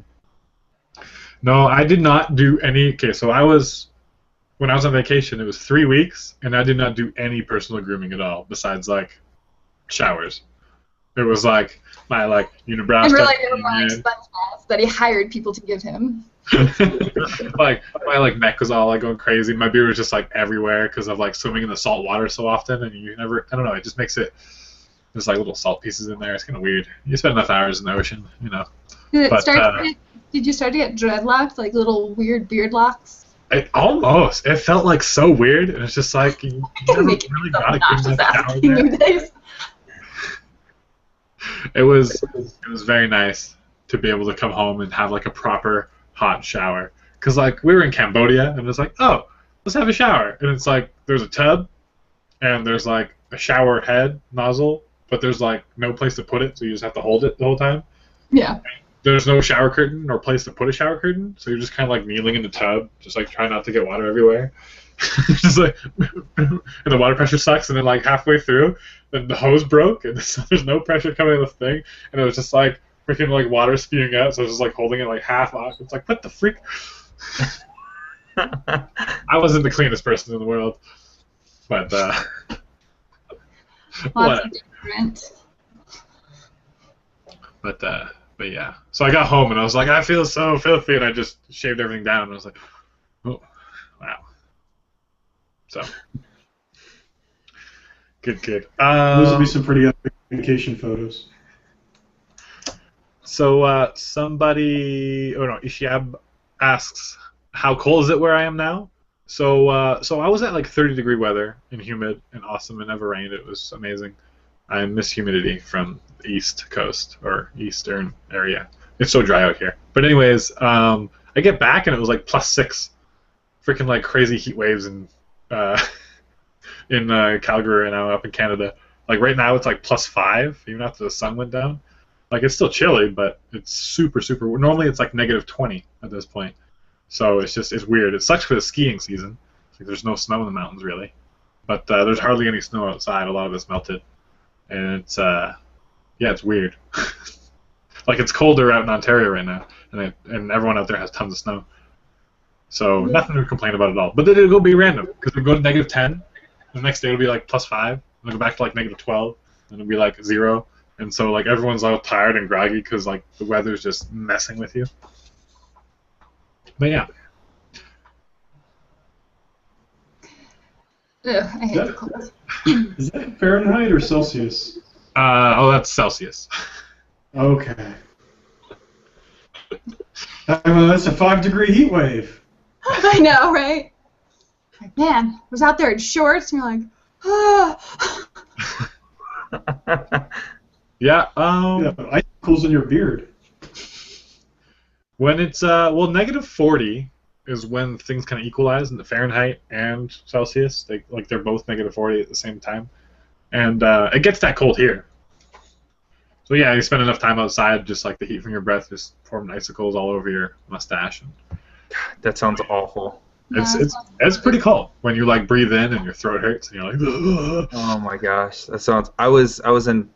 No, I did not do any. Okay, so when I was on vacation, it was 3 weeks, and I did not do any personal grooming at all, besides like showers. It was like my unibrow And stuff. really, it was SpongeBob that he hired people to give him. Like my neck was all like going crazy. My beard was just like everywhere because of like swimming in the salt water so often, and you never. I don't know. It just makes it. There's like little salt pieces in there. It's kind of weird. You spend enough hours in the ocean, you know. Did you start to get dreadlocks, like little weird beard locks? Almost. It felt like so weird, and it's just like you never really got a good shower there. It was very nice to be able to come home and have like a proper hot shower. Cause like we were in Cambodia, and it's like, oh, let's have a shower, and it's like there's a tub, and there's like a shower head nozzle, but there's like no place to put it, so you just have to hold it the whole time. Yeah. There's no shower curtain or place to put a shower curtain, so you're just kind of like kneeling in the tub, just like trying not to get water everywhere. Just like, and the water pressure sucks, and then like halfway through, then the hose broke, and so there's no pressure coming out of the thing, and it was just like freaking like water spewing out, so I was just like holding it like half off. It's like, what the freak? I wasn't the cleanest person in the world, but Lots of different. But yeah. So I got home and I was like, I feel so filthy, and I just shaved everything down, and I was like, oh, wow. So good. Those would be some pretty epic vacation photos. So Ishiab asks, how cold is it where I am now? So I was at like 30-degree weather and humid and awesome. It never rained. It was amazing. I miss humidity from the East Coast or Eastern area. It's so dry out here. But anyways, I get back and it was like +6, freaking like crazy heat waves in Calgary and now up in Canada. Like right now it's like +5 even after the sun went down. Like it's still chilly, but it's super. Normally it's like -20 at this point. So it's weird. It sucks for the skiing season. Like there's no snow in the mountains really, but there's hardly any snow outside. A lot of it's melted, and it's it's weird. Like it's colder out in Ontario right now, and everyone out there has tons of snow. So nothing to complain about at all. But then it'll be random because it'll go to -10. The next day it'll be like +5. And it'll go back to like -12, and it'll be like 0. And so like everyone's all tired and groggy because like the weather's just messing with you. But yeah. Ugh, I hate the cold. Is that Fahrenheit or Celsius? That's Celsius. Okay. That's a 5-degree heat wave. I know, right? Like, man, I was out there in shorts, and you're like, ah. Yeah. Icicles in your beard. When it's -40 is when things kind of equalize in the Fahrenheit and Celsius. They're both -40 at the same time, and it gets that cold here. So yeah, you spend enough time outside, just like the heat from your breath just forming icicles all over your mustache. That sounds awful. It's pretty cold when you like breathe in and your throat hurts and you're like, ugh. Oh my gosh, that sounds. I was in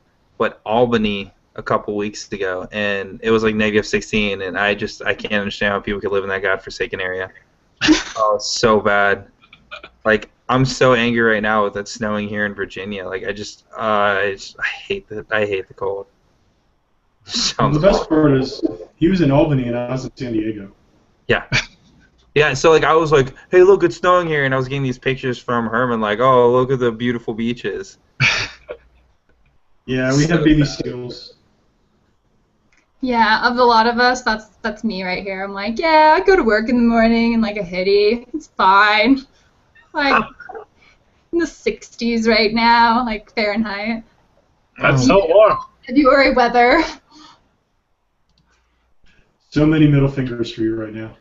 Albany a couple weeks ago, and it was like -16, and I can't understand how people could live in that godforsaken area. Oh, it's so bad. Like I'm so angry right now with it snowing here in Virginia. Like I hate the cold. The best part is he was in Albany and I was in San Diego. Yeah. Yeah, so like I was like, hey, look, it's snowing here, and I was getting these pictures from Herman, like, oh, look at the beautiful beaches. Yeah, we have baby seals. Yeah, of the lot of us, that's me right here. I'm like, yeah, I go to work in the morning in like a hoodie. It's fine. Like in the 60s right now, like Fahrenheit. That's so warm. February weather. So many middle fingers for you right now.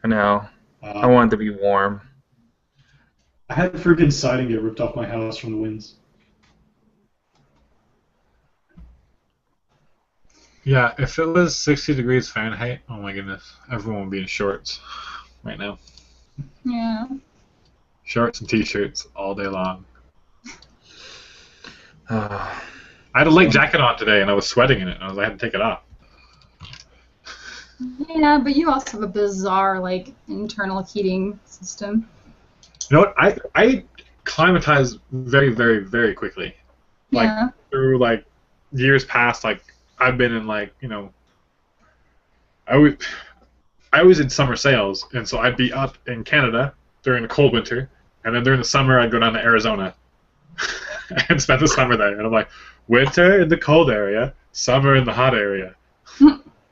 I know. I want it to be warm. I had freaking siding get ripped off my house from the winds. Yeah, if it was 60 degrees Fahrenheit, oh my goodness, everyone would be in shorts right now. Yeah. Shorts and t-shirts all day long. Uh, I had a light jacket on today, and I was sweating in it, and I had to take it off. Yeah, but you also have a bizarre like internal heating system. You know what? I climatized very, very, very quickly. Like Yeah. through like years past, like I've been in like I always did summer sales, and so I'd be up in Canada during the cold winter, and then during the summer I'd go down to Arizona and spend the summer there. And I'm like, winter in the cold area, summer in the hot area.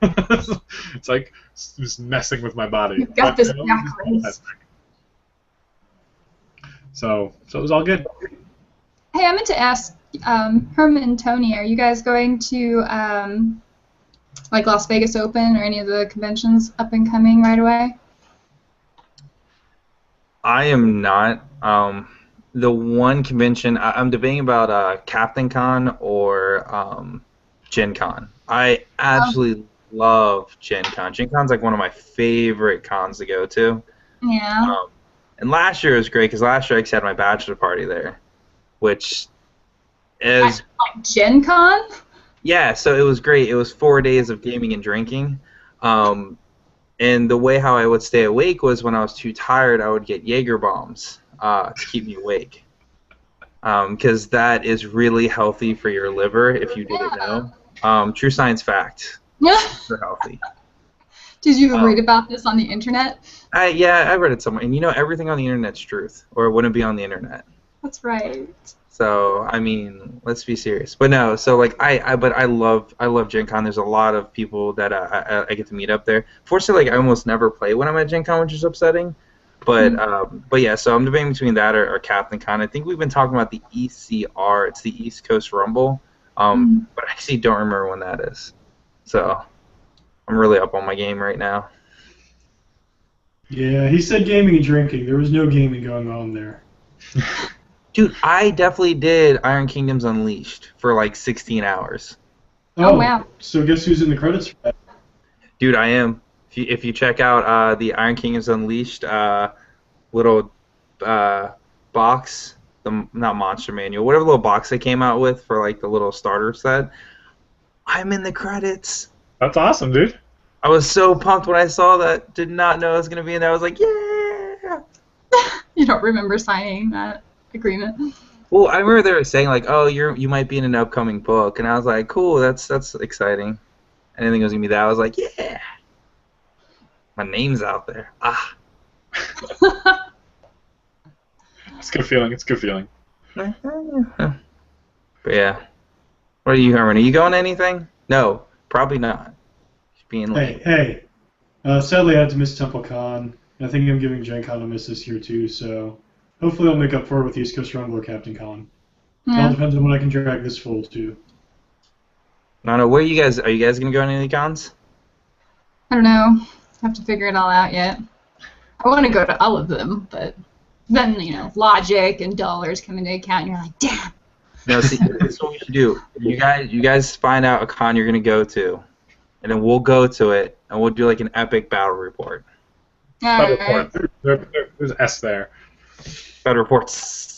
It's like just messing with my body. You've got But, this backwards. So it was all good. Hey, I meant to ask Herman and Tony, are you guys going to like Las Vegas Open or any of the conventions up and coming right away? I am not. The one convention I'm debating about Captain Con or Gen Con. I absolutely love Gen Con. Gen Con's like one of my favorite cons to go to. Yeah. And last year was great because last year I actually had my bachelor party there, which is Like Gen Con? yeah. So it was great. It was 4 days of gaming and drinking. And the way how I would stay awake was when I was too tired, I would get Jaeger bombs to keep me awake. Because that is really healthy for your liver, if you didn't know. True science fact. Super healthy. Did you read about this on the internet? Yeah, I read it somewhere. And you know, everything on the internet's truth, or it wouldn't be on the internet. That's right. So I mean, let's be serious. But no, so like I love Gen Con. There's a lot of people that I get to meet up there. Fortunately, like I almost never play when I'm at Gen Con, which is upsetting. But yeah, so I'm debating between that or Captain Con. I think we've been talking about the ECR. It's the East Coast Rumble. But I actually don't remember when that is. So I'm really up on my game right now. Yeah, he said gaming and drinking. There was no gaming going on there. Dude, I definitely did Iron Kingdoms Unleashed for like 16 hours. Oh, wow. So guess who's in the credits for that? Dude, I am. If you check out the Iron Kingdoms Unleashed little box, not monster manual, whatever little box they came out with for like the little starter set, I'm in the credits. That's awesome, dude. I was so pumped when I saw that. Did not know I was gonna be in there. I was like, yeah. You don't remember signing that agreement? Well, I remember they were saying like, oh, you might be in an upcoming book, and I was like, cool, that's exciting. I didn't think it was gonna be that. I was like, yeah. My name's out there. Ah. It's a good feeling. It's a good feeling. But yeah. What are you, Herman? Are you going to anything? No, probably not. Just being late. Hey. Sadly, I had to miss TempleCon. I think I'm giving Gen Con a miss this year too, so hopefully I'll make up for it with East Coast Rumble or Captain Con. It all depends on when I can drag this full too. No, where are you guys going to go on any cons? I don't know. Have to figure it all out yet. I want to go to all of them, but then, logic and dollars come into account, and you're like, damn. No, see, this is what we should do. You guys find out a con you're going to go to, and then we'll go to it, and we'll do like an epic battle report. All right. There's S there. Battle reports.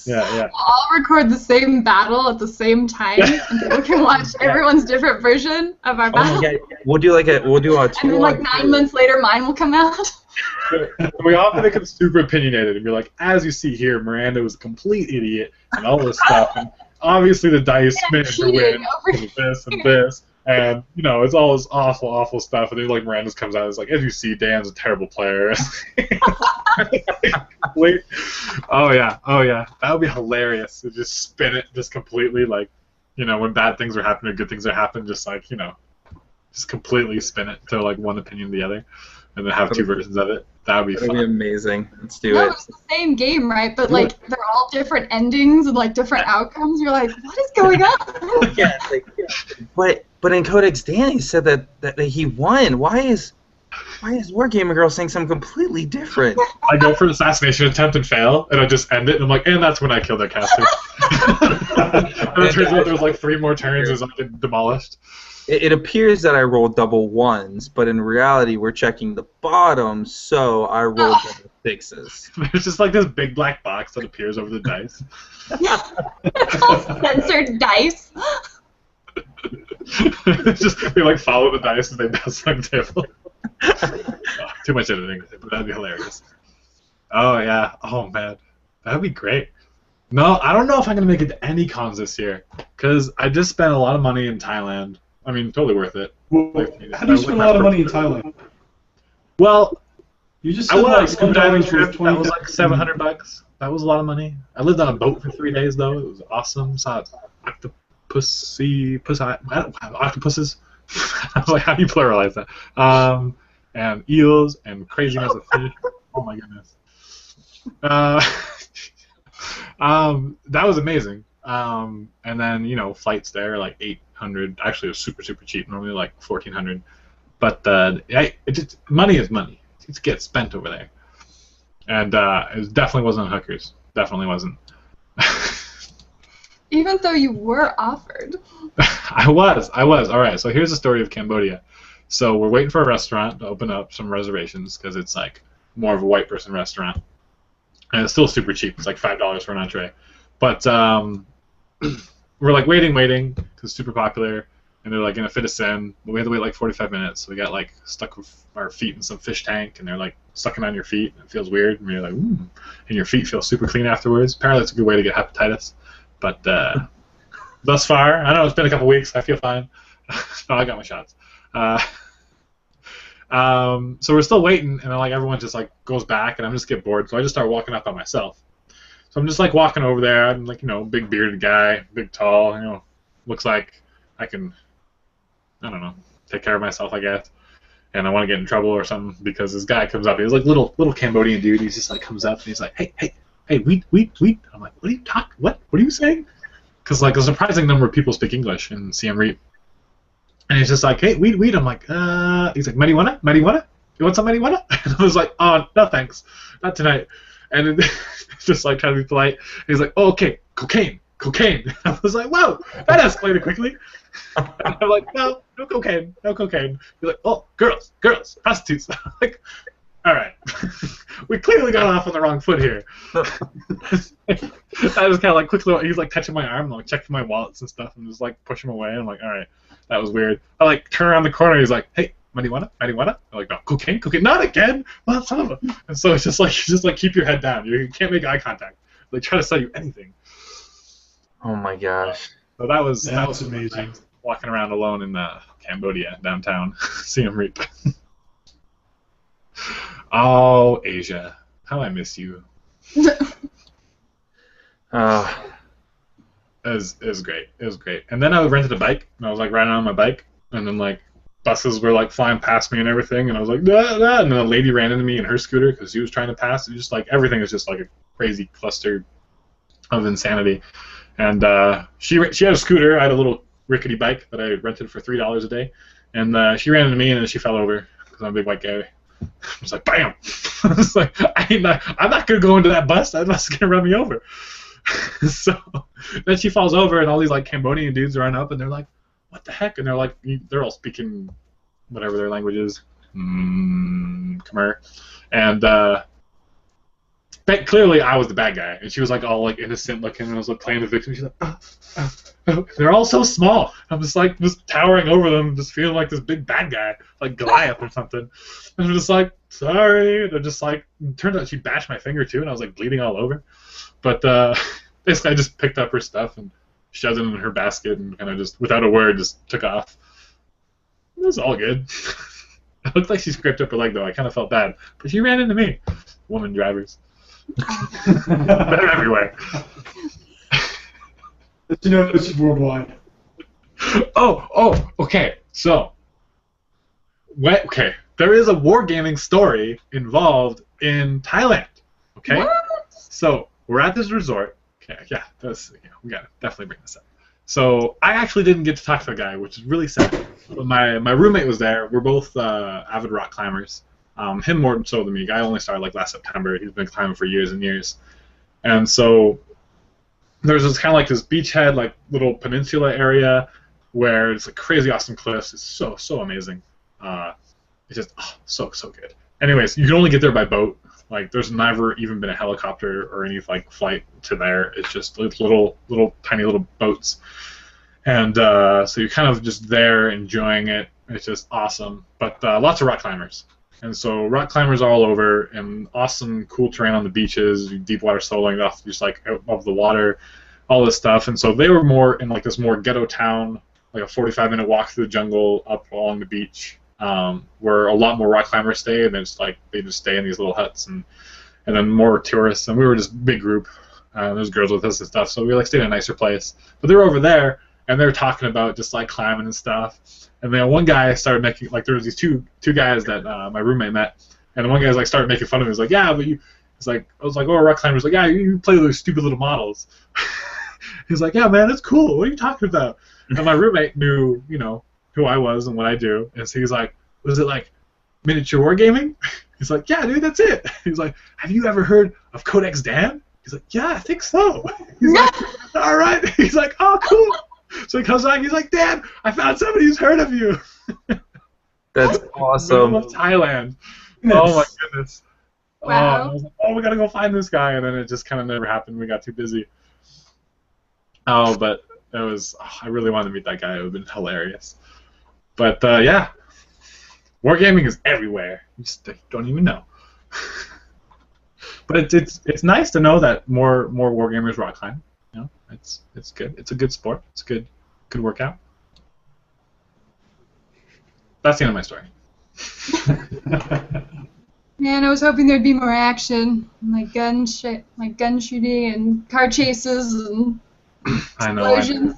Yeah. I'll record the same battle at the same time, and people can watch everyone's different version of our battle. Yeah. We'll do a 2 and then, like 9 months later, mine will come out. We often make it super opinionated and be like, as you see here, Miranda was a complete idiot and all this stuff, and obviously the dice made her win because of this and this, and it's all this awful stuff, and then like Miranda comes out, it's like, as you see, Dan's a terrible player. Oh yeah, that would be hilarious to just spin it just completely, like when bad things are happening, good things are happening, just like Just completely spin it to like one opinion or the other, and then have two versions of it. That would be That'd fun. be amazing. Let's do No, it. it's the same game, right? But like they're all different endings and like different outcomes. You're like, what is going on? Yeah, but in Codex Danny said that he won. Why is Wargamer Girl saying something completely different? I go for an assassination attempt and fail, and I just end it, and I'm like, and that's when I kill their caster. And it turns out there's like 3 more turns, it's like demolished. It appears that I rolled double ones, but in reality we're checking the bottom, so I rolled double sixes. There's just like this big black box that appears over the dice. It's all censored dice. It's just they like follow the dice and they bounce on the table. Too much editing, but that'd be hilarious. Oh yeah. Oh man, that'd be great. No, I don't know if I'm gonna make it to any cons this year because I just spent a lot of money in Thailand. I mean, totally worth it. Well, how do you spend a lot of money in Thailand? Well, You just I said went on a like scuba diving $1 trip. was That was like $20,000. $700. That was a lot of money. I lived on a boat for 3 days though. It was awesome. Saw octopuses. I was like, how do you pluralize that? And eels and crazy amounts of fish. Oh my goodness. That was amazing. And then flights there like 800. Actually, it was super cheap. Normally like 1,400. But money is money. It gets spent over there. And it definitely wasn't hookers. Definitely wasn't. Even though you were offered. I was. All right, so here's the story of Cambodia. So we're waiting for a restaurant to open up some reservations because it's like more of a white person restaurant. And it's still super cheap. It's like $5 for an entree. But we're like waiting because it's super popular. And they're like going to fit us in. But we had to wait like 45 minutes. So we got like stuck with our feet in some fish tank. And they're like sucking on your feet. And it feels weird. And you're like, ooh. And your feet feel super clean afterwards. Apparently it's a good way to get hepatitis. But thus far, I don't know, it's been a couple weeks. I feel fine. No, I got my shots. So we're still waiting, and then like everyone just like goes back, and I'm just get bored, so I just start walking up by myself. So I'm just like walking over there. I'm like big bearded guy, big tall. Looks like I can, I don't know, take care of myself, I guess. And I want to get in trouble or something because this guy comes up. He's like little Cambodian dude. He's just like comes up and he's like, hey, wheat. I'm like, what are you talking? What are you saying? Because like a surprising number of people speak English in Siem Reap. And he's just like, hey, wheat. I'm like, he's like, marijuana? You want some marijuana? And I was like, oh, no thanks, not tonight. And then just like trying to be polite. And he's like, oh, okay, cocaine. I was like, whoa, that escalated quickly. And I'm like, no cocaine. He's like, oh, girls, prostitutes. I'm like, all right, we clearly got off on the wrong foot here. I just kind of like quickly, he's like touching my arm, like checking my wallets and stuff, and just like push him away. I'm like, all right, that was weird. I like turn around the corner. He's like, hey, marijuana? I'm like, no, cocaine, not again. Well, son of a. And so it's just like keep your head down. You can't make eye contact. They try to sell you anything. Oh my gosh. So that was amazing. Nice, walking around alone in Cambodia downtown, Siem Reap. Oh, Asia, how I miss you. It was great. And then I rented a bike, and I was like riding on my bike, and then like buses were like flying past me and everything, and I was like, nah. And then a lady ran into me in her scooter because she was trying to pass. And just like everything was just like a crazy cluster of insanity. And she had a scooter. I had a little rickety bike that I rented for $3 a day, and she ran into me, and then she fell over because I'm a big white guy. I was like, bam! I was like, I'm not gonna go into that bus. That bus is gonna run me over. So then she falls over, and all these like Cambodian dudes run up, and they're like, "What the heck?" And they're like, they're all speaking whatever their language is, Khmer, and but clearly I was the bad guy, and she was like all like innocent looking, and I was like playing the victim. She's like, they're all so small. I'm just like towering over them, just feeling like this big bad guy, like Goliath or something. And I'm just like, sorry. They're just like, it turned out she bashed my finger too, and I was like bleeding all over. But basically, I just picked up her stuff and shoved it in her basket, and kind of just without a word just took off. It was all good. It looked like she scraped up her leg though. I kind of felt bad, but she ran into me. Woman drivers. They're everywhere. It's worldwide. Oh, okay. So, Okay, there is a wargaming story involved in Thailand. Okay, What? so we're at this resort. Okay, yeah, we gotta definitely bring this up. So I actually didn't get to talk to the guy, which is really sad. But my roommate was there. We're both avid rock climbers. Him more so than me. Guy only started like last September. He's been climbing for years and years. And so there's this kind of like this beachhead, like little peninsula area where it's like crazy awesome cliffs. It's so amazing. It's just so good. Anyways, you can only get there by boat. Like there's never even been a helicopter or any like flight to there. It's just little tiny little boats. And so you're kind of just there enjoying it. It's just awesome. But lots of rock climbers. And so rock climbers all over, and awesome, cool terrain on the beaches, deep water soloing off just like out of the water, all this stuff. And so they were more in like this more ghetto town, like a 45-minute walk through the jungle up along the beach, where a lot more rock climbers stay, and it's like they just stay in these little huts, and then more tourists. And we were just a big group. There's girls with us and stuff, so we like stayed in a nicer place. But they were over there, and they were talking about just like climbing and stuff. And then one guy started making, like, there was these two guys that my roommate met, and one guy's like started making fun of me. He's like, yeah, but you, it's like, I was like, oh, rock climbers, like, yeah, you play those stupid little models. He's like, yeah, man, it's cool. What are you talking about? And my roommate knew, you know, who I was and what I do, and so he's like, was it like miniature wargaming? He's like, yeah, dude, that's it. He's like, have you ever heard of Codex Dan? He's like, yeah, I think so. He's like, all right. He's like, oh, cool. So he comes back, he's like, Dad, I found somebody who's heard of you. That's awesome. Middle of Thailand. Oh my goodness. Wow. I was like, oh, we gotta go find this guy, and then it just kind of never happened. We got too busy. Oh, but it was. Oh, I really wanted to meet that guy. It would have been hilarious. But yeah, wargaming is everywhere. You just don't even know. But it's nice to know that more wargamers rock climb. You know, it's good. It's a good sport. It's a good workout. That's the end of my story. Man, I was hoping there'd be more action, like gun shooting and car chases and explosions.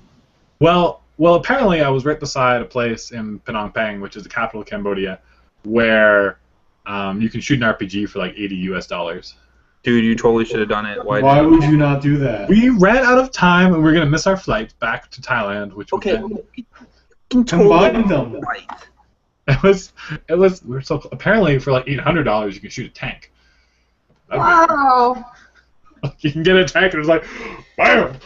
Well, apparently I was right beside a place in Phnom Penh, which is the capital of Cambodia, where you can shoot an RPG for like $80 US. Dude, you totally should have done it. Why would you not do that? We ran out of time, and we were gonna miss our flight back to Thailand, which Combine them. Right. It was. We were so apparently for like $800 you can shoot a tank. Wow. You can get a tank and it's like, bam.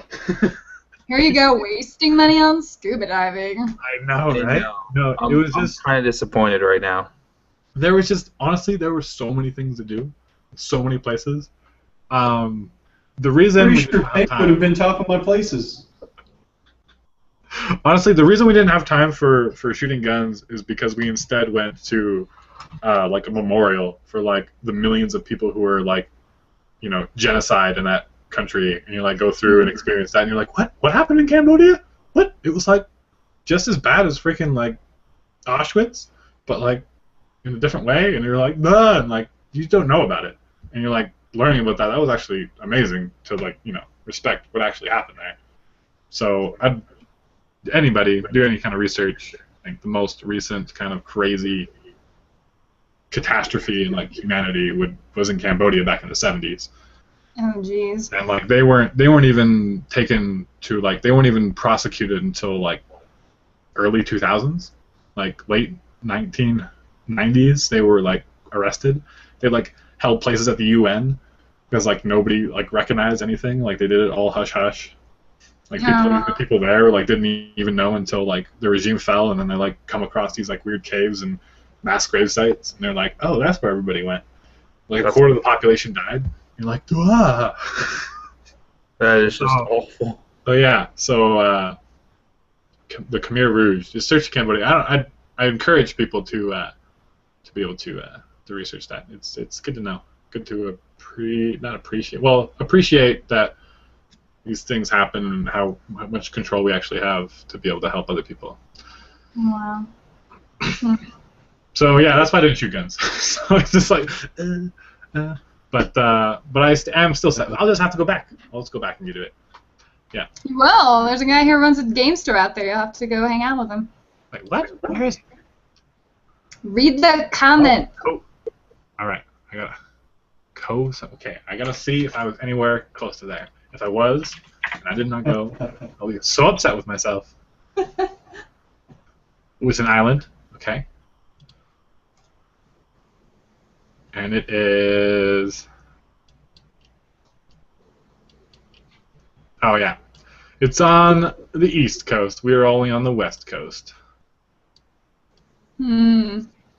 Here you go, wasting money on scuba diving. I know, right? No, it was just. I'm kind of disappointed right now. There was just honestly there were so many things to do, so many places. The reason Pretty sure tank would have been top of my places. Honestly, the reason we didn't have time for shooting guns is because we instead went to like a memorial for like the millions of people who were like, you know, genocide in that country, and you like go through and experience that, and you're like, what happened in Cambodia? What? It was like just as bad as freaking like Auschwitz, but like in a different way, and you're like, nah, and like you don't know about it, and you're like learning about that. That was actually amazing to like, you know, respect what actually happened there. So anybody do any kind of research, I think the most recent kind of crazy catastrophe in like humanity was in Cambodia back in the 70s. Oh jeez. And like they weren't even taken to like they weren't even prosecuted until like early 2000s, like late 1990s they were like arrested. They like held places at the UN because like nobody like recognized anything. Like they did it all hush hush. Like the people there like didn't even know until like the regime fell, and then they like come across these like weird caves and mass grave sites, and they're like, oh, that's where everybody went. Like a quarter of the population died. You're like, ah. That is just awful. So yeah, so the Khmer Rouge. Just search Cambodia. I encourage people to be able to research that. It's good to know. Good to appreciate that these things happen and how much control we actually have to be able to help other people. Wow. So yeah, that's why I didn't shoot guns. So it's just like, but I'm still set. I'll just have to go back. I'll just go back and do it. Yeah. Well, there's a guy who runs a game store out there. You'll have to go hang out with him. Wait, what? Where is he? Read the comment. Oh. All right, I gotta okay, I gotta see if I was anywhere close to there. If I was, and I did not go, I'll be so upset with myself. It was an island, okay, and it is. Oh yeah, it's on the east coast. We are only on the west coast.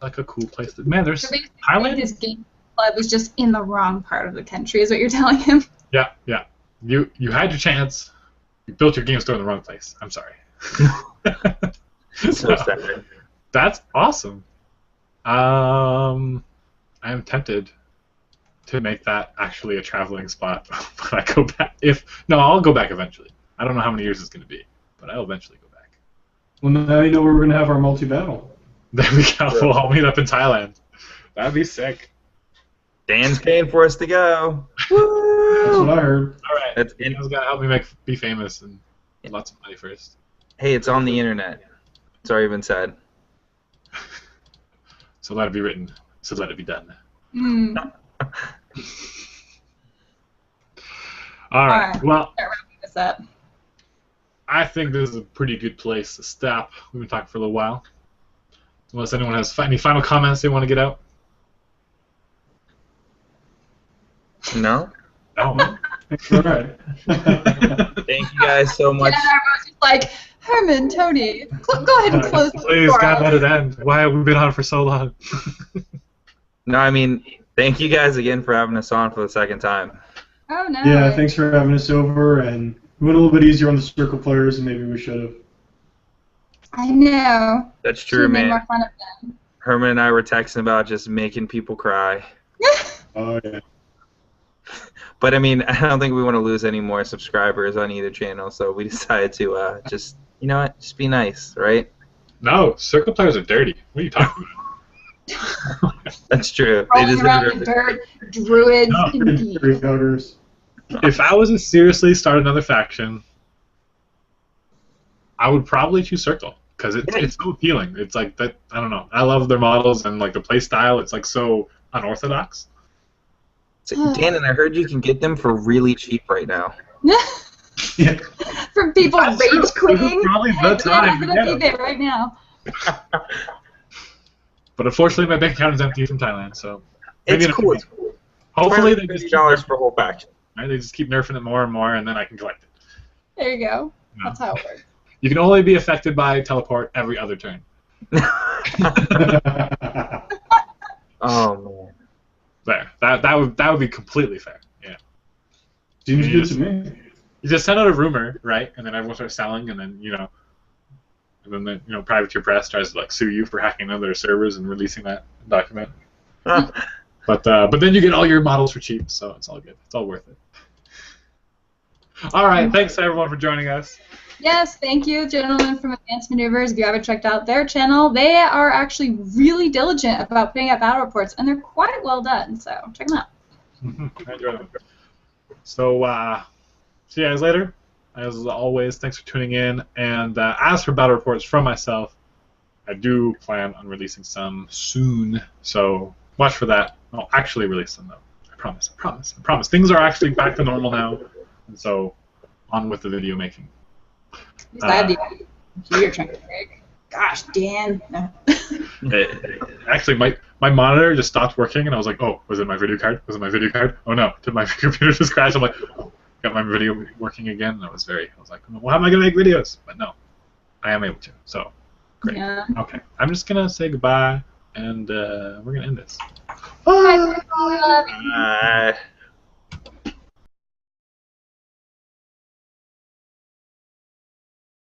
Like a cool place. Man, there's Thailand. His game club was just in the wrong part of the country, is what you're telling him. Yeah. You had your chance. You built your game store in the wrong place. I'm sorry. So sad. That's awesome. I am tempted to make that actually a traveling spot when I go back. I'll go back eventually. I don't know how many years it's going to be, but I'll eventually go back. Well, now you know where we're going to have our multi-battle. There we go. We'll all meet up in Thailand. That'd be sick. Dan's paying for us to go. That's what I heard. All right. Dan's got to help me be famous and get lots of money first. Hey, it's on the internet. It's already been said. So let it be written. So let it be done. All right. Well, start wrapping this up. I think this is a pretty good place to stop. We've been talking for a little while. Unless anyone has any final comments they want to get out. No? Oh. All right. Thank you guys so much. And I was just like, Herman, Tony, go ahead and close this Please, door God, out. let it end. Why have we been on for so long? No, I mean, thank you guys again for having us on for the second time. Oh, no. Yeah, thanks for having us over, and we went a little bit easier on the circle players than maybe we should have. I know. That's true, Should've made man. more fun of them. Herman and I were texting about just making people cry. Oh, yeah. But, I mean, I don't think we want to lose any more subscribers on either channel, so we decided to just, you know what, just be nice, right? No, circle players are dirty. What are you talking about? That's true. Rolling around in dirt, druids, No. indeed. Voters. If I was to seriously start another faction, I would probably choose Circle because it's so appealing. It's like that. I don't know. I love their models and like the play style. It's like so unorthodox. So, Dan, and I heard you can get them for really cheap right now. Yeah. From people That's rage true. quitting. Probably the time I'm to gonna get be 'em. there right now. But unfortunately, my bank account is empty from Thailand, so maybe It's in a few cool. weeks. Hopefully, they just keep $50 for a whole pack. right? They just keep nerfing it more and more, and then I can collect it. There you go. No. That's how it works. You can only be affected by teleport every other turn. Oh, man. There. That would be completely fair. Yeah. Seems good to me. You just send out a rumor, right? And then everyone starts selling, and then and then Privateer Press tries to like sue you for hacking into their servers and releasing that document. But then you get all your models for cheap, so it's all good. It's all worth it. All right, thanks everyone for joining us. Yes, thank you, gentlemen from Advanced Maneuvers. If you haven't checked out their channel, they are actually really diligent about putting out battle reports, and they're quite well done. So check them out. I enjoy them. So see you guys later. As always, thanks for tuning in. And as for battle reports from myself, I do plan on releasing some soon. So watch for that. I'll actually release them, though. I promise. I promise. I promise. Things are actually back to normal now. And so on with the video making. I had the computer trying to break. Gosh, Dan. No. Actually, my monitor just stopped working, and I was like, oh, was it my video card? Was it my video card? Oh, no. Did my computer just crash? I'm like, oh, got my video working again. And I was like, well, how am I going to make videos? But no, I am able to. So, great. Yeah. Okay. I'm just going to say goodbye, and we're going to end this. Bye. Bye.